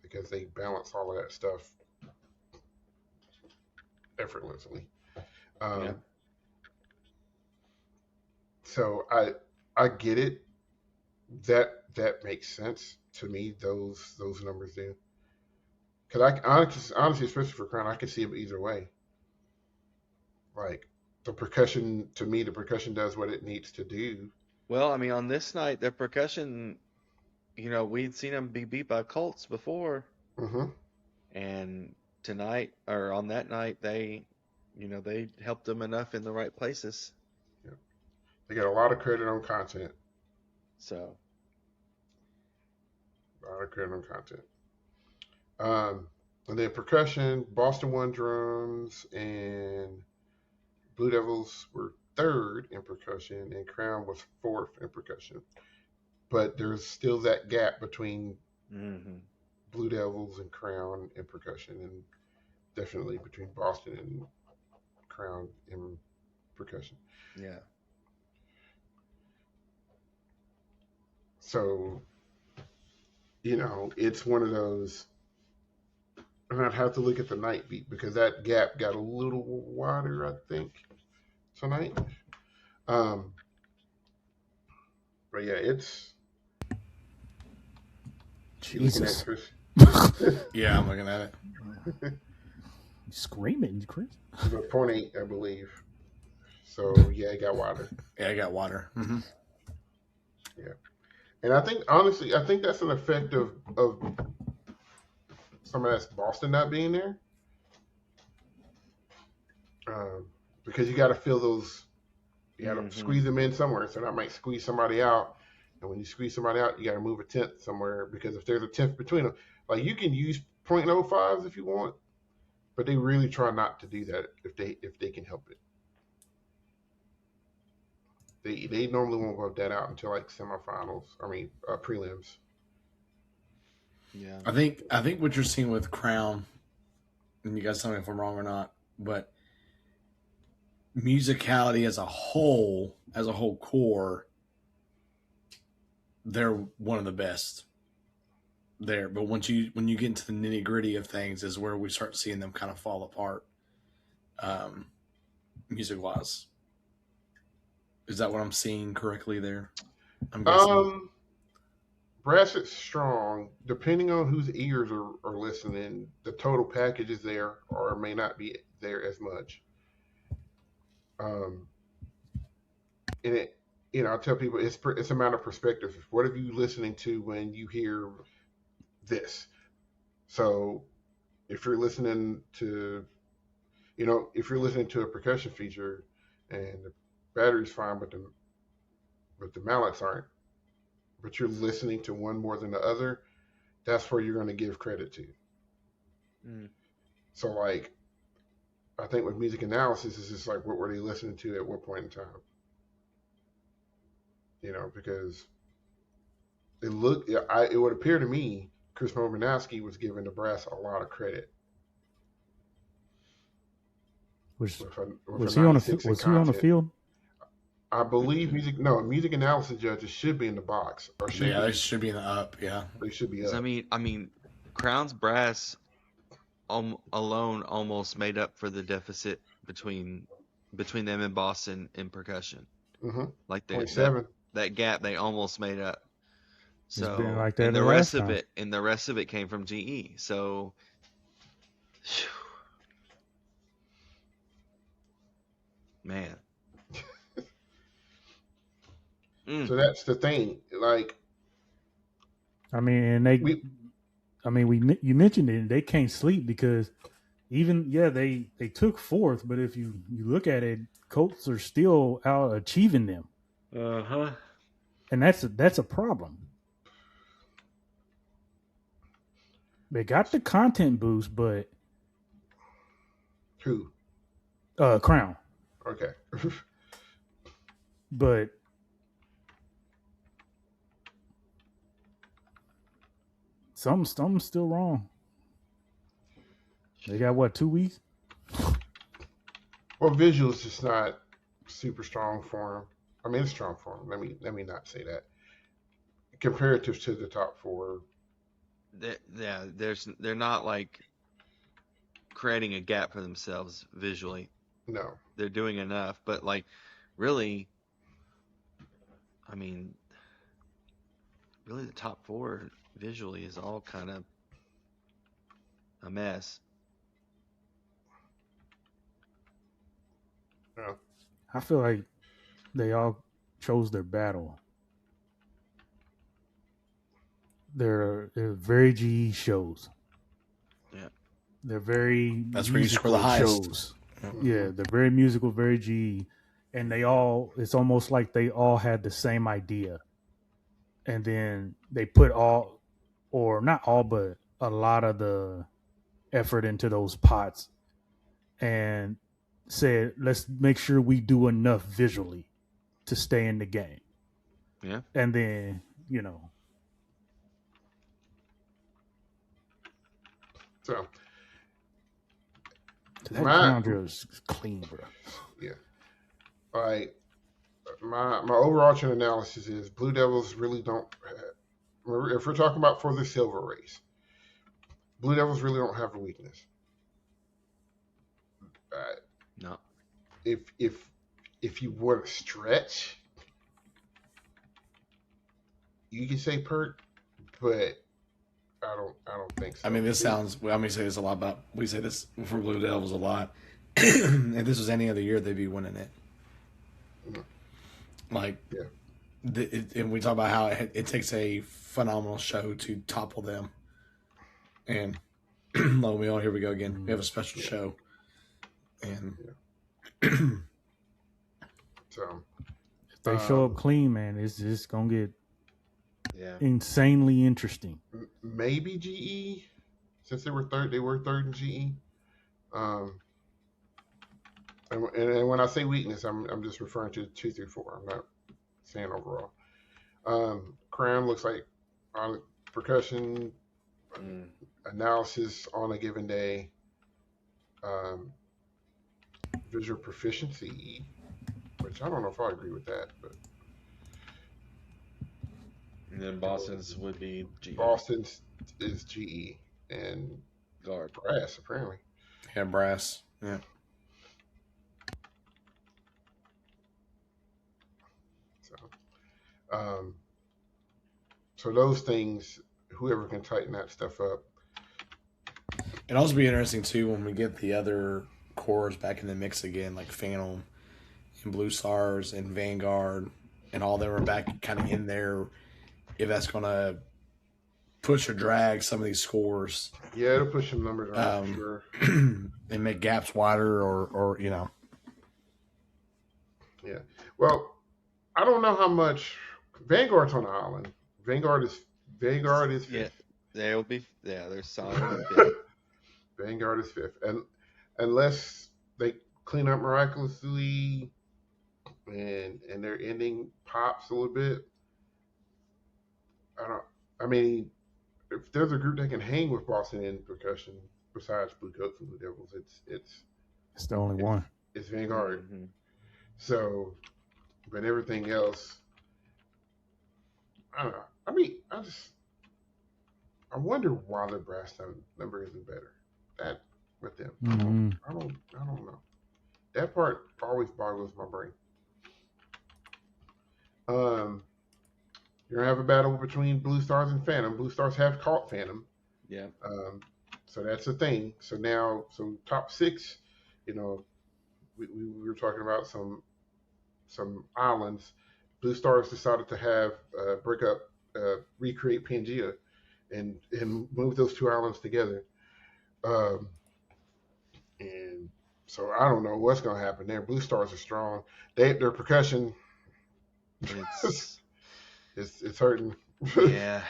Speaker 1: because they balance all of that stuff effortlessly. So I get it. That makes sense to me. Those numbers do. Because honestly, especially for Crown, I can see it either way. Like the percussion, to me, the percussion does what it needs to do.
Speaker 3: Well, I mean, on this night, the percussion, we'd seen them be beat by Colts before, and tonight or on that night, they helped them enough in the right places.
Speaker 1: Yeah. They got a lot of credit on content.
Speaker 3: So.
Speaker 1: A lot of credit on content. And then percussion, Boston won drums, and Blue Devils were third in percussion, and Crown was fourth in percussion. But there's still that gap between Blue Devils and Crown in percussion, and definitely between Boston and Crown in percussion.
Speaker 3: Yeah.
Speaker 1: So, it's one of those. And I'd have to look at the night beat because that gap got a little wider, I think, tonight. But yeah, it's.
Speaker 2: Jesus.
Speaker 4: Yeah, I'm looking at it.
Speaker 2: Screaming, Chris.
Speaker 1: 0.8, I believe. So yeah, it got wider.
Speaker 4: Yeah, it got wider. Mm-hmm.
Speaker 1: Yeah, and I think honestly, that's an effect of some of that Boston not being there, because you got to fill those, you got to squeeze them in somewhere. So that might squeeze somebody out, and when you squeeze somebody out, you got to move a tenth somewhere, because if there's a tenth between them, like you can use 0.05s if you want, but they really try not to do that if they can help it. They normally won't vote that out until like semifinals. I mean prelims.
Speaker 3: Yeah,
Speaker 4: I think what you're seeing with Crown, and you guys tell me if I'm wrong or not, but musicality as a whole core, they're one of the best there. But when you get into the nitty gritty of things is where we start seeing them kind of fall apart, music wise. Is that what I'm seeing correctly there? I'm guessing.
Speaker 1: brass is strong. Depending on whose ears are listening, the total package is there or may not be there as much. Um, and it, I tell people it's a matter of perspective. What are you listening to when you hear this? So if you're listening to, if you're listening to a percussion feature and the battery's fine, but the mallets aren't, but you're listening to one more than the other, that's where you're going to give credit to.
Speaker 3: Mm.
Speaker 1: So like, I think with music analysis, it's just like, what were they listening to at what point in time? Because it would appear to me Chris Momanowski was giving the brass a lot of credit.
Speaker 2: Was
Speaker 1: with
Speaker 2: he on
Speaker 1: a
Speaker 2: the field?
Speaker 1: I believe music analysis judges should be in the box or
Speaker 4: they should be in the up. Yeah,
Speaker 1: they should be up.
Speaker 3: I mean, Crown's brass alone almost made up for the deficit between them and Boston in percussion.
Speaker 1: Mm-hmm.
Speaker 3: Like that gap they almost made up. So
Speaker 2: it's been like that
Speaker 3: and
Speaker 2: the
Speaker 3: rest
Speaker 2: last
Speaker 3: of
Speaker 2: time.
Speaker 3: the rest of it came from GE. So man.
Speaker 1: So that's the thing. Like,
Speaker 2: I mean, and you mentioned it. They can't sleep because even they took fourth, but if you look at it, Colts are still out achieving them. And that's a problem. They got the content boost, but
Speaker 1: who?
Speaker 2: Crown.
Speaker 1: Okay.
Speaker 2: But something's still wrong. They got what, 2 weeks?
Speaker 1: Well, visuals just not super strong for him. I mean, it's strong for him. Let me not say that. Comparative to the top four.
Speaker 3: They're not like creating a gap for themselves visually.
Speaker 1: No.
Speaker 3: They're doing enough, but like really, I mean, really the top four visually is all kind of a mess.
Speaker 1: Yeah.
Speaker 2: I feel like they all chose their battle. They're very GE shows.
Speaker 3: Yeah.
Speaker 2: They're very
Speaker 4: that's where you score the highest.
Speaker 2: Shows. Yeah, they're very musical, very GE. And it's almost like they all had the same idea. And then they put not all, but a lot of the effort into those pots and said, let's make sure we do enough visually to stay in the game.
Speaker 3: Yeah.
Speaker 2: And then,
Speaker 1: So
Speaker 2: that ground drill is clean, bro.
Speaker 1: Yeah. All right. My overarching analysis is Blue Devils really don't. If we're talking about for the silver race, Blue Devils really don't have a weakness.
Speaker 3: No.
Speaker 1: If you want to stretch, you can say Perk, but I don't think so.
Speaker 4: I mean, this sounds. I mean, say this a lot about. We say this for Blue Devils a lot. If this was any other year, they'd be winning it. Like,
Speaker 1: yeah.
Speaker 4: And we talk about how it takes a phenomenal show to topple them. And lo and behold, here we go again. We have a special show. And
Speaker 1: so
Speaker 2: if they show up clean, man, it's just gonna get insanely interesting.
Speaker 1: Maybe GE, since they were third in GE. And when I say weakness, I'm just referring to 2 through 4. I'm not saying overall. Crown looks like on percussion analysis on a given day. Visual proficiency, which I don't know if I agree with that, but.
Speaker 3: And then Boston's would be GE.
Speaker 1: Boston's is GE and
Speaker 3: guard
Speaker 1: brass apparently.
Speaker 4: Yeah, brass. Yeah.
Speaker 1: So those things, whoever can tighten that stuff up.
Speaker 4: It'd also be interesting too when we get the other cores back in the mix again, like Phantom and Blue Stars and Vanguard, and all them are back kind of in there. If that's going to push or drag some of these scores,
Speaker 1: Yeah, it'll push some numbers around for sure.
Speaker 4: and make gaps wider, or
Speaker 1: Yeah. Well, I don't know how much Vanguard's on the island. Vanguard is
Speaker 3: Yeah,
Speaker 1: fifth.
Speaker 3: they're solid. Fifth.
Speaker 1: Vanguard is fifth, and unless they clean up miraculously, and their ending pops a little bit, I mean, if there's a group that can hang with Boston in percussion besides Blue Coats and Blue Devils,
Speaker 2: It's the only one.
Speaker 1: it's Vanguard.
Speaker 3: Mm-hmm.
Speaker 1: So, but everything else, I don't know. I mean, I wonder why their brass number isn't better. That with them, I don't know. That part always boggles my brain. You're gonna have a battle between Blue Stars and Phantom. Blue Stars have caught Phantom.
Speaker 3: Yeah.
Speaker 1: So that's the thing. So now, top six, we were talking about some islands. Blue Stars decided to have break up, recreate Pangea, and move those two islands together. And so I don't know what's gonna happen there. Blue Stars are strong. Their percussion, it's hurting.
Speaker 3: Yeah.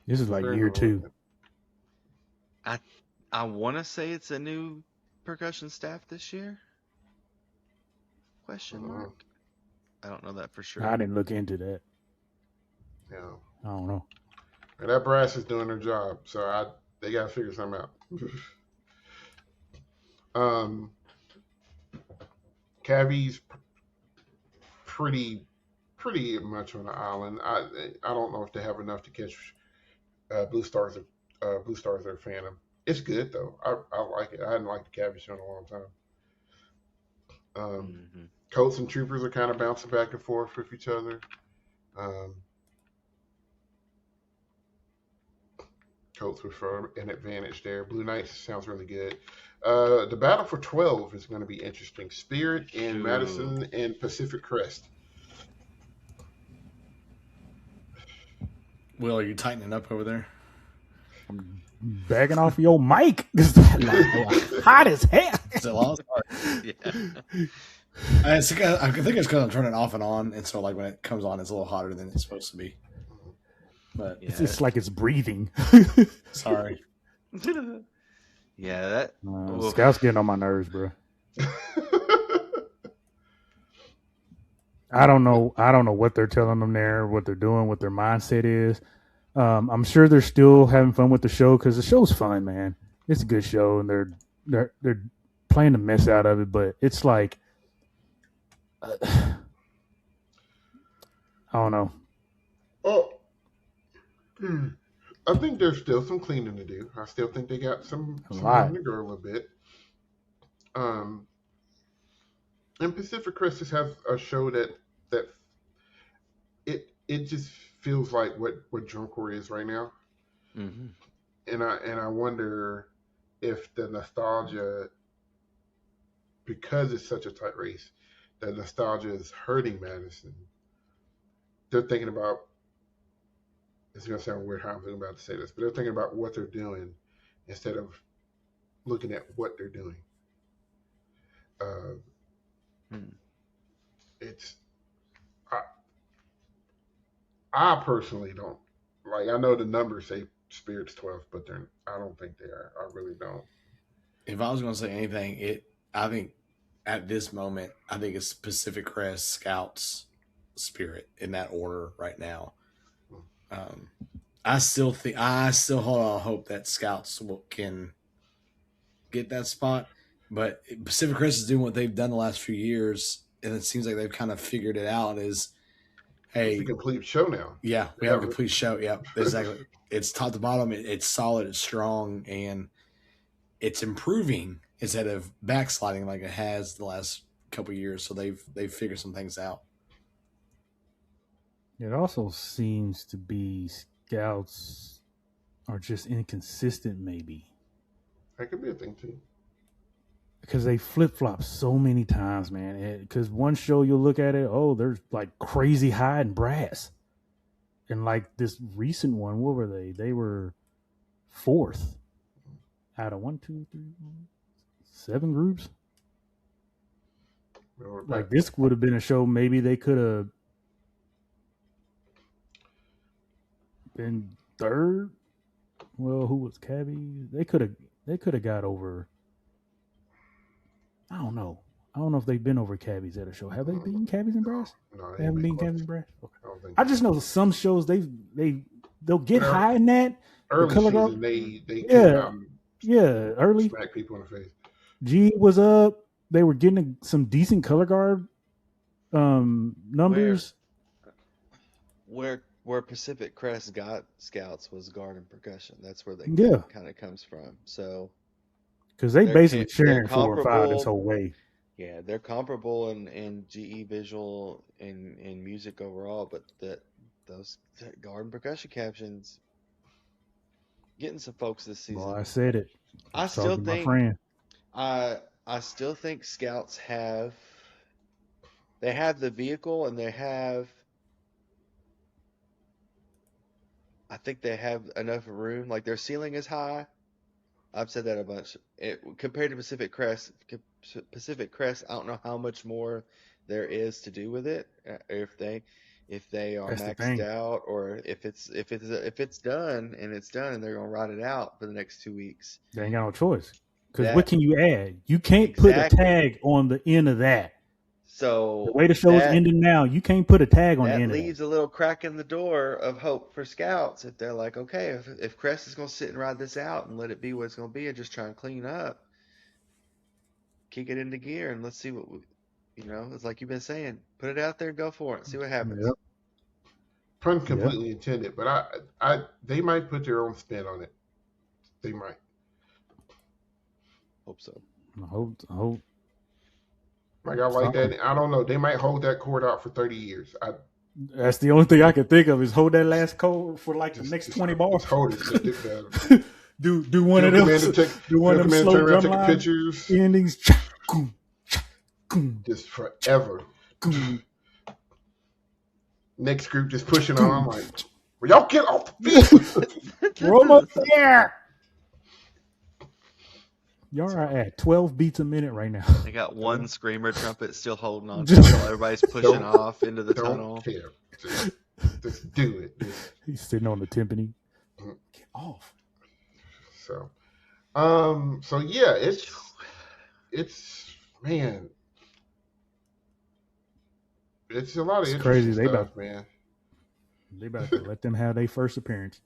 Speaker 2: This is like year 2.
Speaker 3: I want to say it's a new percussion staff this year. Question mark. I don't know that for sure.
Speaker 2: I didn't look into that.
Speaker 1: Yeah.
Speaker 2: I don't know.
Speaker 1: And that brass is doing their job, so they gotta figure something out. Cavi's pretty much on the island. I don't know if they have enough to catch Blue Stars or Phantom. It's good though. I like it. I hadn't liked the Cavi show in a long time. Coats and Troopers are kind of bouncing back and forth with each other. Coats with an advantage there. Blue Knights sounds really good. The battle for 12 is going to be interesting. Spirit and Madison and Pacific Crest.
Speaker 4: Will, are you tightening up over there?
Speaker 2: I'm bagging off your mic. It's like hot as hell.
Speaker 4: Is it lost?
Speaker 3: Yeah.
Speaker 4: I think it's because I'm turning it off and on, and so like when it comes on, it's a little hotter than it's supposed to be. But
Speaker 2: It's just like it's breathing.
Speaker 4: sorry.
Speaker 3: Yeah, that
Speaker 2: Scout's getting on my nerves, bro. I don't know what they're telling them there, what they're doing, what their mindset is. I'm sure they're still having fun with the show because the show's fun, man. It's a good show, and they're playing the mess out of it. But it's like, I don't know.
Speaker 1: Oh, I think there's still some cleaning to do. I still think they got some room to grow a little bit. And Pacific Crest just has a show that it just feels like what Drunkcore is right now.
Speaker 3: Mm-hmm.
Speaker 1: And I wonder if the nostalgia, because it's such a tight race, the nostalgia is hurting Madison. They're thinking about, it's going to sound weird how I'm about to say this, but they're thinking about what they're doing instead of looking at what they're doing. It's, I personally don't, like, I know the numbers say Spirit's 12th, but I don't think they are. I really don't.
Speaker 4: If I was going to say anything, I think at this moment, I think it's Pacific Crest, Scouts, Spirit in that order right now. I still hold on hope that Scouts can get that spot, but Pacific Crest is doing what they've done the last few years, and it seems like they've kind of figured it out. Hey,
Speaker 1: it's a complete show now.
Speaker 4: Yeah, we have a complete show. Yep, exactly. It's top to bottom. It's solid. It's strong, and it's improving instead of backsliding like it has the last couple of years. So they've figured some things out.
Speaker 2: It also seems to be scouts are just inconsistent, maybe.
Speaker 1: That could be a thing too.
Speaker 2: Because they flip flop so many times, man. Because one show you'll look at it, oh, there's like crazy high in brass. And like this recent one, what were they? They were 4th out of 1, 2, 3, 7 groups. Like this would have been a show maybe they could have been 3rd. Well, who was Cabby? They could have got over. I don't know if they've been over Cabbies at a show. Have they beaten Cabbies in brass?
Speaker 1: No,
Speaker 2: They haven't beaten Cabbies in brass. Okay.
Speaker 1: I
Speaker 2: I just know some shows they'll get
Speaker 1: Well,
Speaker 2: high in that.
Speaker 1: early
Speaker 2: color
Speaker 1: season,
Speaker 2: guard-
Speaker 1: they
Speaker 2: Yeah.
Speaker 1: came out and
Speaker 2: Early
Speaker 1: smack people in the face.
Speaker 2: G was up. They were getting some decent color guard numbers.
Speaker 3: Where Pacific Crest got scouts was guard and percussion. That's where they
Speaker 2: Yeah.
Speaker 3: kind of comes from. So
Speaker 2: Because they
Speaker 3: They're
Speaker 2: basically
Speaker 3: ca- they're
Speaker 2: sharing 4 or 5 this
Speaker 3: comparable.
Speaker 2: whole way.
Speaker 3: yeah, they're comparable in GE visual and in music overall, but those guard and percussion captions getting some folks this season.
Speaker 2: Well, I said it.
Speaker 3: I
Speaker 2: Talking
Speaker 3: still
Speaker 2: to my
Speaker 3: think
Speaker 2: friend.
Speaker 3: I still think scouts have the vehicle and I think they have enough room. Like their ceiling is high. I've said that a bunch. Compared to Pacific Crest, I don't know how much more there is to do with it. If they are
Speaker 2: That's the
Speaker 3: maxed
Speaker 2: thing.
Speaker 3: out, or if it's done and they're gonna ride it out for the next 2 weeks.
Speaker 2: They ain't got no choice. Because
Speaker 3: That-
Speaker 2: what can you add? You can't put a
Speaker 3: Exactly.
Speaker 2: tag on the end of that.
Speaker 3: So
Speaker 2: The way the show is
Speaker 3: that-
Speaker 2: ending now, you can't put a tag on the
Speaker 3: that
Speaker 2: end of
Speaker 3: leaves a little crack in the door of hope for scouts if they're like, okay, if Crest is gonna sit and ride this out and let it be what it's gonna be and just try and clean up, kick it into gear and let's see what it's like you've been saying, put it out there and go for it, see what happens.
Speaker 2: Yep.
Speaker 1: Pun completely intended, but they might put their own spin on it. They might.
Speaker 3: Hope so.
Speaker 2: I hope.
Speaker 1: Like I like that. I don't know. They might hold that cord out for 30 years.
Speaker 2: That's the only thing I can think of is hold that last code for like the next 20 bars.
Speaker 1: Just hold it.
Speaker 2: Do one of them. Do one of them slow drum
Speaker 1: taking
Speaker 2: line
Speaker 1: pictures.
Speaker 2: endings.
Speaker 1: Just forever. Next group just pushing on. I'm like, well, y'all get off the beat.
Speaker 2: We're almost there. Y'all are at 12 beats a minute right now.
Speaker 3: They got one screamer trumpet still holding on
Speaker 2: Just-
Speaker 3: until everybody's pushing
Speaker 1: Don't-
Speaker 3: off into the
Speaker 1: Don't
Speaker 3: tunnel.
Speaker 1: care. Just do it.
Speaker 2: He's sitting on the timpani.
Speaker 1: Mhm.
Speaker 2: Get off.
Speaker 1: So yeah, it's man, it's a lot of
Speaker 2: It's
Speaker 1: interesting
Speaker 2: crazy. They
Speaker 1: stuff,
Speaker 2: about-
Speaker 1: man.
Speaker 2: They about to let them have their first appearance.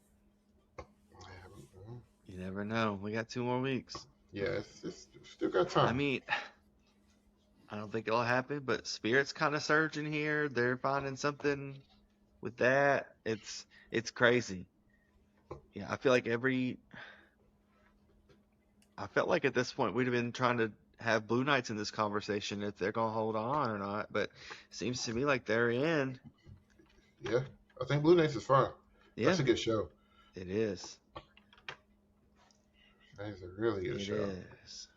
Speaker 3: You never know. We got 2 more weeks.
Speaker 1: Yeah, it's still got time.
Speaker 3: I mean, I don't think it'll happen, but Spirit's kind of surging here. They're finding something with that. It's crazy. Yeah, I feel like at this point we'd have been trying to have Blue Knights in this conversation if they're gonna hold on or not. But it seems to me like they're in.
Speaker 1: Yeah, I think Blue Knights is fun.
Speaker 3: Yeah,
Speaker 1: That's a good show.
Speaker 3: it is.
Speaker 1: That is a really good
Speaker 3: It
Speaker 1: show.
Speaker 3: is.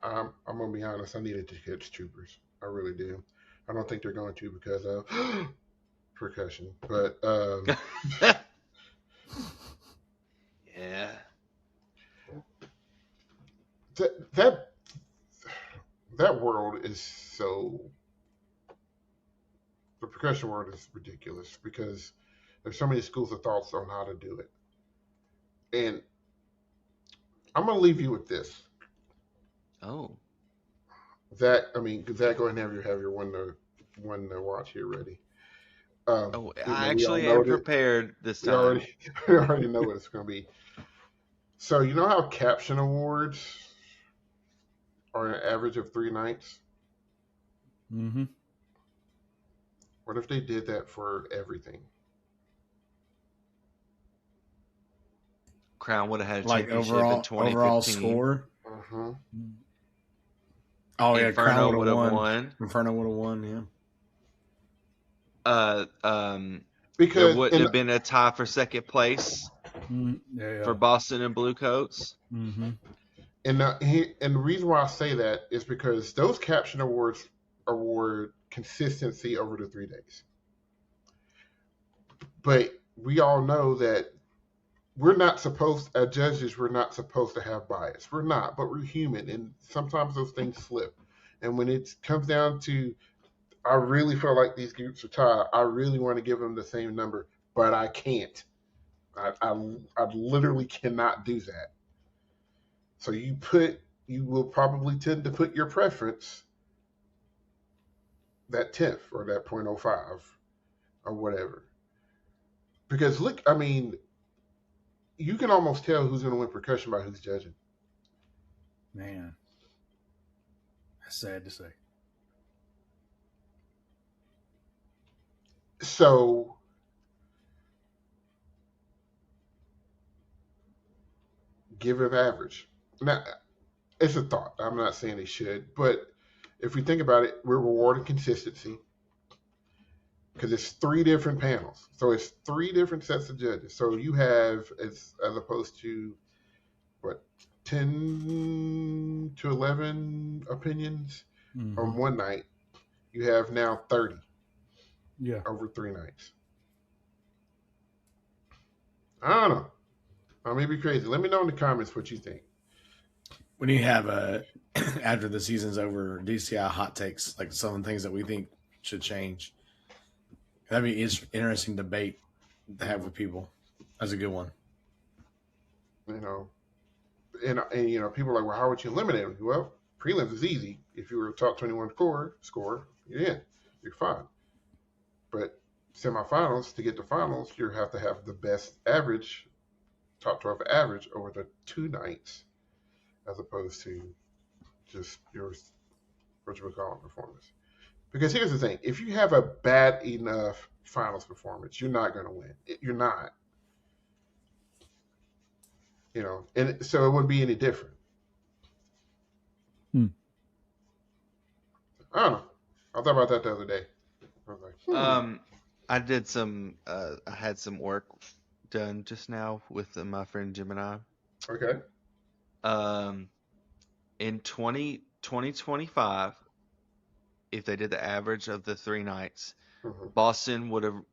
Speaker 1: I'm gonna be honest. I needed to catch Troopers. I really do. I don't think they're going to because of percussion, but
Speaker 3: Yeah.
Speaker 1: that world is so. The percussion world is ridiculous because there's so many schools of thoughts on how to do it, and I'm gonna leave you with this.
Speaker 3: Oh.
Speaker 1: Zach, go ahead and have your one to watch here ready.
Speaker 3: Oh,
Speaker 1: we all
Speaker 3: I actually
Speaker 1: know
Speaker 3: am
Speaker 1: that-
Speaker 3: prepared this
Speaker 1: We
Speaker 3: time.
Speaker 1: already know what it's going to be. So you know how caption awards are an average of 3 nights?
Speaker 2: Mm-hmm.
Speaker 1: What if they did that for everything?
Speaker 3: Crown would have had a
Speaker 4: Like
Speaker 3: championship in
Speaker 4: overall
Speaker 3: 2015.
Speaker 4: score.
Speaker 1: Uh-huh.
Speaker 4: Oh yeah,
Speaker 3: Inferno
Speaker 4: Crown
Speaker 3: would have won.
Speaker 4: Inferno would have won. Yeah.
Speaker 3: there
Speaker 1: because
Speaker 3: wouldn't have been a tie for second place
Speaker 2: Yeah.
Speaker 3: for Boston and Bluecoats.
Speaker 2: Mm-hmm.
Speaker 1: and the reason why I say that is because those caption awards award consistency over the 3 days. But we all know that we're not supposed, as judges, we're not supposed to have bias. We're not, but we're human, and sometimes those things slip. And when it comes down to, I really feel like these groups are tied. I really want to give them the same number, but I can't. I literally cannot do that. So you will probably tend to put your preference that 10th or that 0.05 or whatever. Because look, I mean, you can almost tell who's going to win percussion by who's judging.
Speaker 2: Man, that's sad to say.
Speaker 1: So give an average. Now, it's a thought. I'm not saying they should, but if we think about it, we're rewarding consistency because it's 3 different panels. So it's 3 different sets of judges. So you have, as opposed to, what, 10 to 11 opinions on one night, you have now 30 over 3 nights. I don't know. I may be crazy. Let me know in the comments what you think.
Speaker 4: When you have after the season's over, DCI hot takes, like some of the things that we think should change. That'd be interesting debate to have with people. That's a good one.
Speaker 1: You know, and you know, people are like, well, how would you eliminate them? Well, prelims is easy. If you were a top 21 score, you're in. You're fine. But semifinals, to get to finals, you have to have the best average, top 12 average over the 2 nights, as opposed to just your performance. Because here's the thing: if you have a bad enough finals performance, you're not going to win. You're not. You know, and so it wouldn't be any different. I don't know. I thought about that the other day. I was like,
Speaker 3: I did some. I had some work done just now with my friend Gemini.
Speaker 1: Okay.
Speaker 3: In 2025, if they did the average of the 3 nights, Boston would have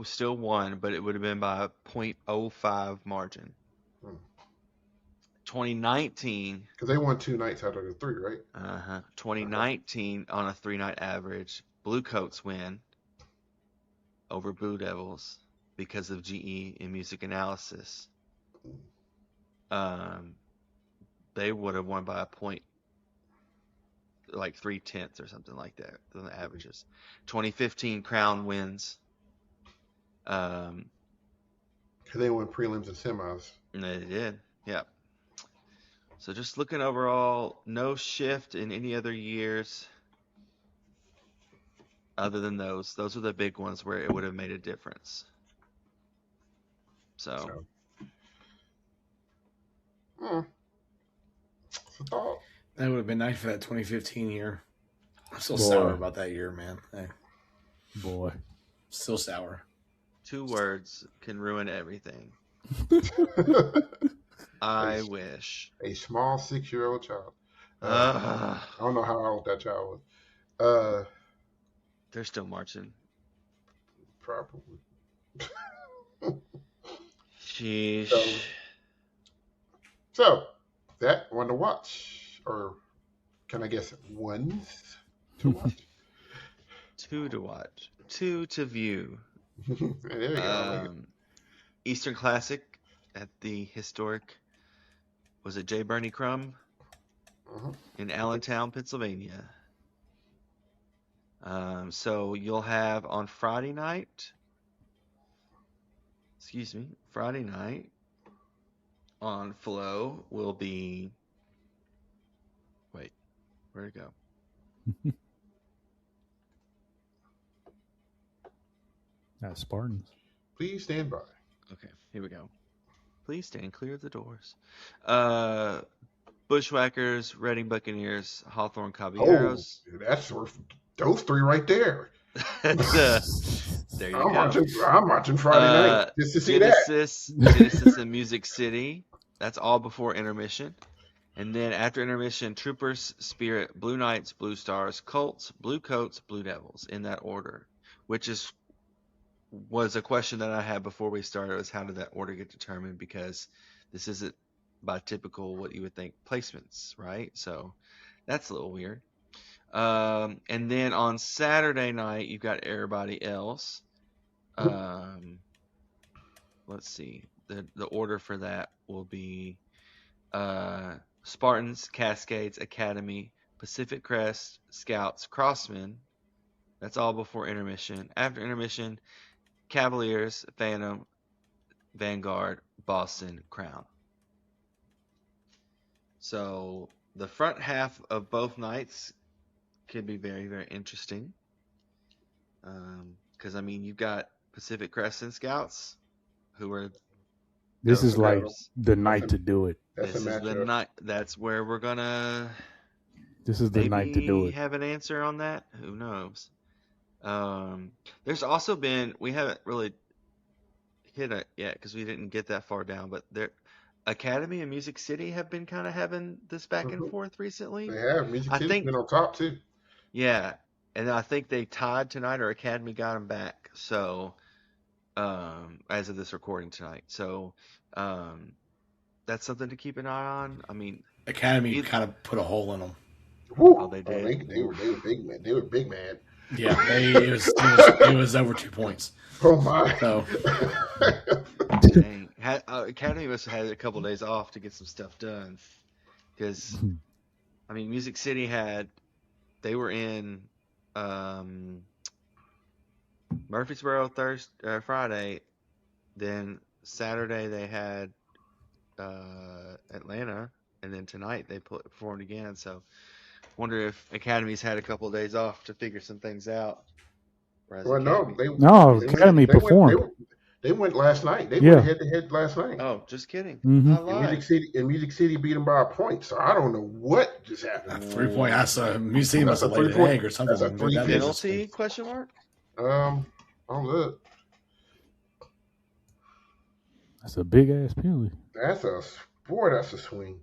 Speaker 3: still won, but it would have been by a 0.05 margin. 2019,
Speaker 1: because they won 2 nights out of the 3, right?
Speaker 3: 2019 on a 3-night average, Bluecoats win over Blue Devils because of GE in music analysis. They would have won by a point, like 0.3 or something like that, than the averages. 2015 Crown wins.
Speaker 1: Because they won prelims and semis.
Speaker 3: And they did, yeah. So just looking overall, no shift in any other years other than those. Those are the big ones where it would have made a difference. So.
Speaker 1: It's a thought.
Speaker 4: That would have been nice for that 2015 year. I'm still sour about that year, man. Hey.
Speaker 2: Boy.
Speaker 4: Still sour.
Speaker 3: 2 words can ruin everything. I wish.
Speaker 1: A small 6-year-old child. I don't know how old that child was.
Speaker 3: They're still marching.
Speaker 1: Probably.
Speaker 3: Sheesh.
Speaker 1: So, that one to watch. Or can I guess ones to watch?
Speaker 3: 2 to watch. 2 to view.
Speaker 1: There you go.
Speaker 3: Eastern Classic at the historic, was it J. Bernie Crum? In Allentown, Pennsylvania. So you'll have on Friday night on Flow will be, wait, where'd it go?
Speaker 2: Spartans.
Speaker 1: Please stand by.
Speaker 3: Okay, here we go. Please stand clear of the doors. Bushwhackers, Reading Buccaneers, Hawthorne Caballeros.
Speaker 1: Oh, that's worth those 3 right there.
Speaker 3: There you go.
Speaker 1: I'm watching Friday night just to see that.
Speaker 3: Genesis and Music City. That's all before intermission. And then after intermission, Troopers, Spirit, Blue Knights, Blue Stars, Colts, Blue Coats, Blue Devils, in that order. Which was a question that I had before we started, was how did that order get determined? Because this isn't by typical what you would think placements, right? So that's a little weird. And then on Saturday night, you've got everybody else. Let's see. The order for that will be Spartans, Cascades, Academy, Pacific Crest, Scouts, Crossmen. That's all before intermission. After intermission, Cavaliers, Phantom, Vanguard, Boston, Crown. So the front half of both nights could be very, very interesting. Because, I mean, you've got Pacific Crest and Scouts, who are...
Speaker 2: This is like the night to do it.
Speaker 3: This is the night. That's where we're going to...
Speaker 2: This is the night to do it.
Speaker 3: Have an answer on that? Who knows? There's also been... We haven't really hit it yet because we didn't get that far down, but Academy and Music City have been kind of having this back and forth recently.
Speaker 1: They have. Music City's been on top, too.
Speaker 3: Yeah, and I think they tied tonight, or Academy got them back. So, as of this recording tonight, so that's something to keep an eye on. I mean,
Speaker 4: Academy kind of put a hole in them.
Speaker 3: Oh, they did.
Speaker 1: They were big, man. They were big, man.
Speaker 4: Yeah, it was over 2 points.
Speaker 1: Oh my!
Speaker 4: So,
Speaker 3: dang. Academy must have had a couple of days off to get some stuff done, because I mean, Music City they were in Murfreesboro Friday, then Saturday they had Atlanta, and then tonight they performed again. So, wonder if Academy's had a couple of days off to figure some things out.
Speaker 1: Well,
Speaker 2: Academy performed.
Speaker 1: They went last night. They went head to head last night.
Speaker 3: Oh, just kidding.
Speaker 2: Mm-hmm.
Speaker 1: Music City beat them by a point. So I don't know what just happened.
Speaker 4: 3 point. I saw Music City must have laid an egg or something.
Speaker 1: That's a
Speaker 3: penalty? Question mark.
Speaker 1: I'll look.
Speaker 2: That's a big ass penalty.
Speaker 1: That's a swing.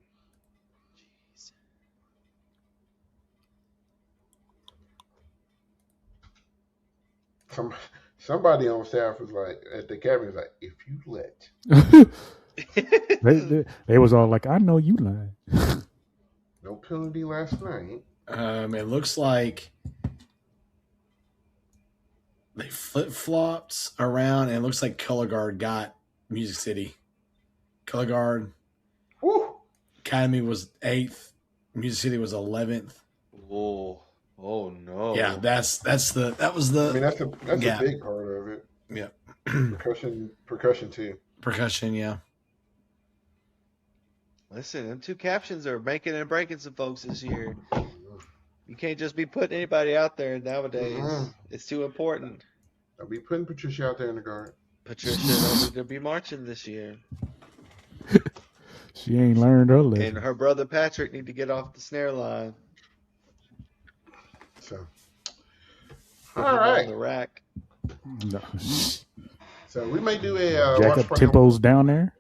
Speaker 1: Somebody on staff was like, at the Academy was like, if you let.
Speaker 2: they was all like, I know you lying.
Speaker 1: No penalty last night.
Speaker 4: It looks like they flip-flopped around, and it looks like Color Guard got Music City. Color Guard.
Speaker 1: Woo.
Speaker 4: Academy was 8th. Music City was 11th.
Speaker 3: Whoa. Oh no!
Speaker 4: Yeah, that was the.
Speaker 1: I mean, that's a big part of it.
Speaker 4: Yeah,
Speaker 1: percussion too.
Speaker 4: Percussion, yeah.
Speaker 3: Listen, them 2 captions are making and breaking some folks this year. You can't just be putting anybody out there nowadays. Mm-hmm. It's too important.
Speaker 1: I'll be putting Patricia out there in the guard.
Speaker 3: Patricia don't need to be marching this year.
Speaker 2: She ain't learned her lesson.
Speaker 3: And her brother Patrick need to get off the snare line.
Speaker 1: So, all right.
Speaker 3: On the rack.
Speaker 2: No.
Speaker 1: So we may do a
Speaker 2: jack up tempos down there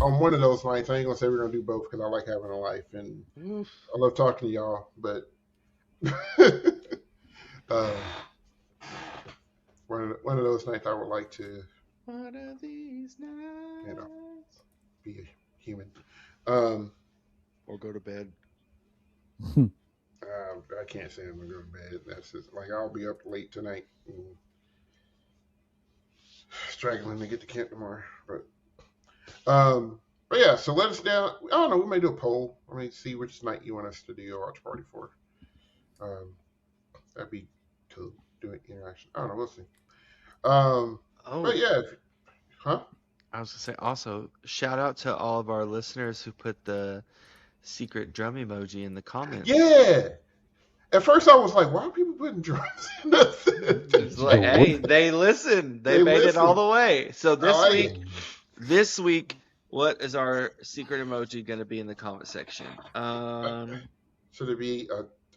Speaker 1: on one of those nights. I ain't gonna say we're gonna do both because I like having a life and I love talking to y'all. But one of those nights I would like to.
Speaker 3: One of these nights.
Speaker 1: Be a human.
Speaker 3: Or go to bed.
Speaker 1: I can't say I'm gonna go to bed. That's just like I'll be up late tonight, struggling to get to camp tomorrow. But yeah. So let us down. I don't know. We may do a poll. I may see which night you want us to do a watch party for. That'd be cool. Do it interaction. I don't know. We'll see. But yeah. Huh?
Speaker 3: I was gonna say also shout out to all of our listeners who put the secret drum emoji in the comments.
Speaker 1: Yeah. At first I was like, why are people putting drums in this?
Speaker 3: It's like, hey, they listened. They made it all the way. So this week, what is our secret emoji going to be in the comment section?
Speaker 1: Should it be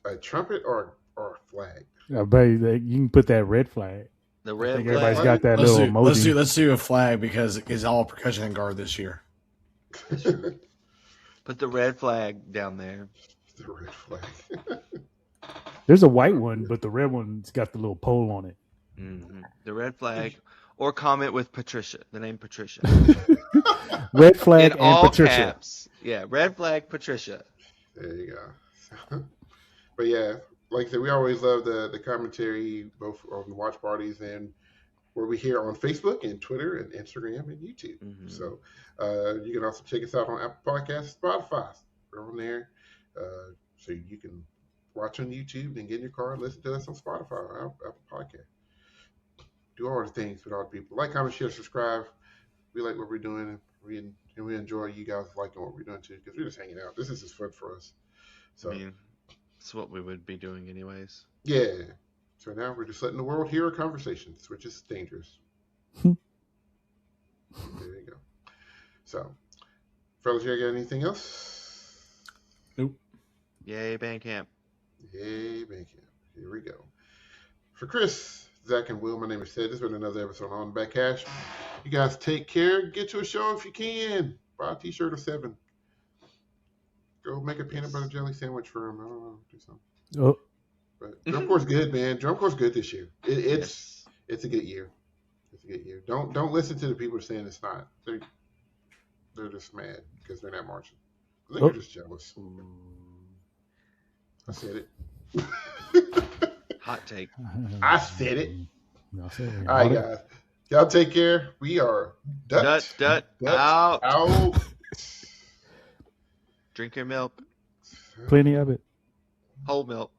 Speaker 1: a trumpet or a flag?
Speaker 2: I bet you that you can put that red flag.
Speaker 3: The
Speaker 2: I
Speaker 3: red
Speaker 2: think
Speaker 3: flag.
Speaker 2: everybody's got that
Speaker 4: Let's
Speaker 2: little
Speaker 4: do,
Speaker 2: emoji.
Speaker 4: let's do a flag because it's all percussion and guard this year.
Speaker 3: Put the red flag down there.
Speaker 1: The red flag.
Speaker 2: There's a white one, but the red one's got the little pole on it.
Speaker 3: The red flag, or comment with Patricia. The name Patricia.
Speaker 2: Red flag
Speaker 3: In
Speaker 2: and
Speaker 3: all
Speaker 2: Patricia.
Speaker 3: caps. Yeah, red flag Patricia.
Speaker 1: There you go. But yeah, like I said, we always love the commentary, both on the watch parties and where we hear on Facebook and Twitter and Instagram and YouTube. So you can also check us out on Apple Podcasts, Spotify. We're on there. So you can watch on YouTube and get in your car and listen to us on Spotify or Apple Podcast. Do all the things with all the people. Like, comment, share, subscribe. We like what we're doing, and we enjoy you guys liking what we're doing too, because we're just hanging out. This is just fun for us. So
Speaker 3: I mean, it's what we would be doing anyways.
Speaker 1: yeah. So now we're just letting the world hear our conversations, which is dangerous.
Speaker 2: Hmm.
Speaker 1: There you go. So, fellas, you got anything else?
Speaker 4: Nope.
Speaker 3: Yay, Bandcamp.
Speaker 1: Yay, Bandcamp. Here we go. For Chris, Zach, and Will, my name is Ted. This has been another episode on Back Cash. You guys take care. Get to a show if you can. Buy a t-shirt or 7. Go make a peanut butter jelly sandwich for him. I don't know. Do something.
Speaker 2: Oh,
Speaker 1: But Drum Corps good, man. Drum Corps good this year. It's a good year. It's a good year. Don't listen to the people saying it's not. They're just mad because they're not marching. I think they're just jealous. I said it.
Speaker 3: Hot take.
Speaker 1: I said it.
Speaker 2: No, I said it.
Speaker 1: All right, guys. Y'all take care. We are
Speaker 3: Dut out.
Speaker 1: out.
Speaker 3: Drink your milk.
Speaker 2: Plenty of it.
Speaker 3: Whole milk.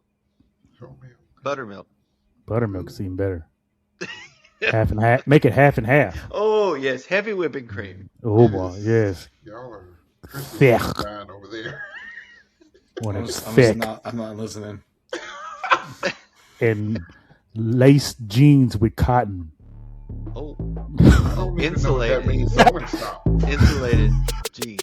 Speaker 1: Oh, man.
Speaker 3: Buttermilk.
Speaker 2: Buttermilk's even better. Half and half. Make it half and half.
Speaker 3: Oh, yes. Heavy whipping cream.
Speaker 2: Oh boy, yes.
Speaker 1: Y'all are Chris
Speaker 2: Thick.
Speaker 1: is dying over there.
Speaker 2: When
Speaker 4: I'm
Speaker 2: it's
Speaker 4: just
Speaker 2: thick
Speaker 4: I'm not listening.
Speaker 2: and laced jeans with cotton.
Speaker 3: Oh.
Speaker 1: I don't even know what that
Speaker 3: Insulated.
Speaker 1: means. So I'm gonna stop.
Speaker 3: Insulated jeans.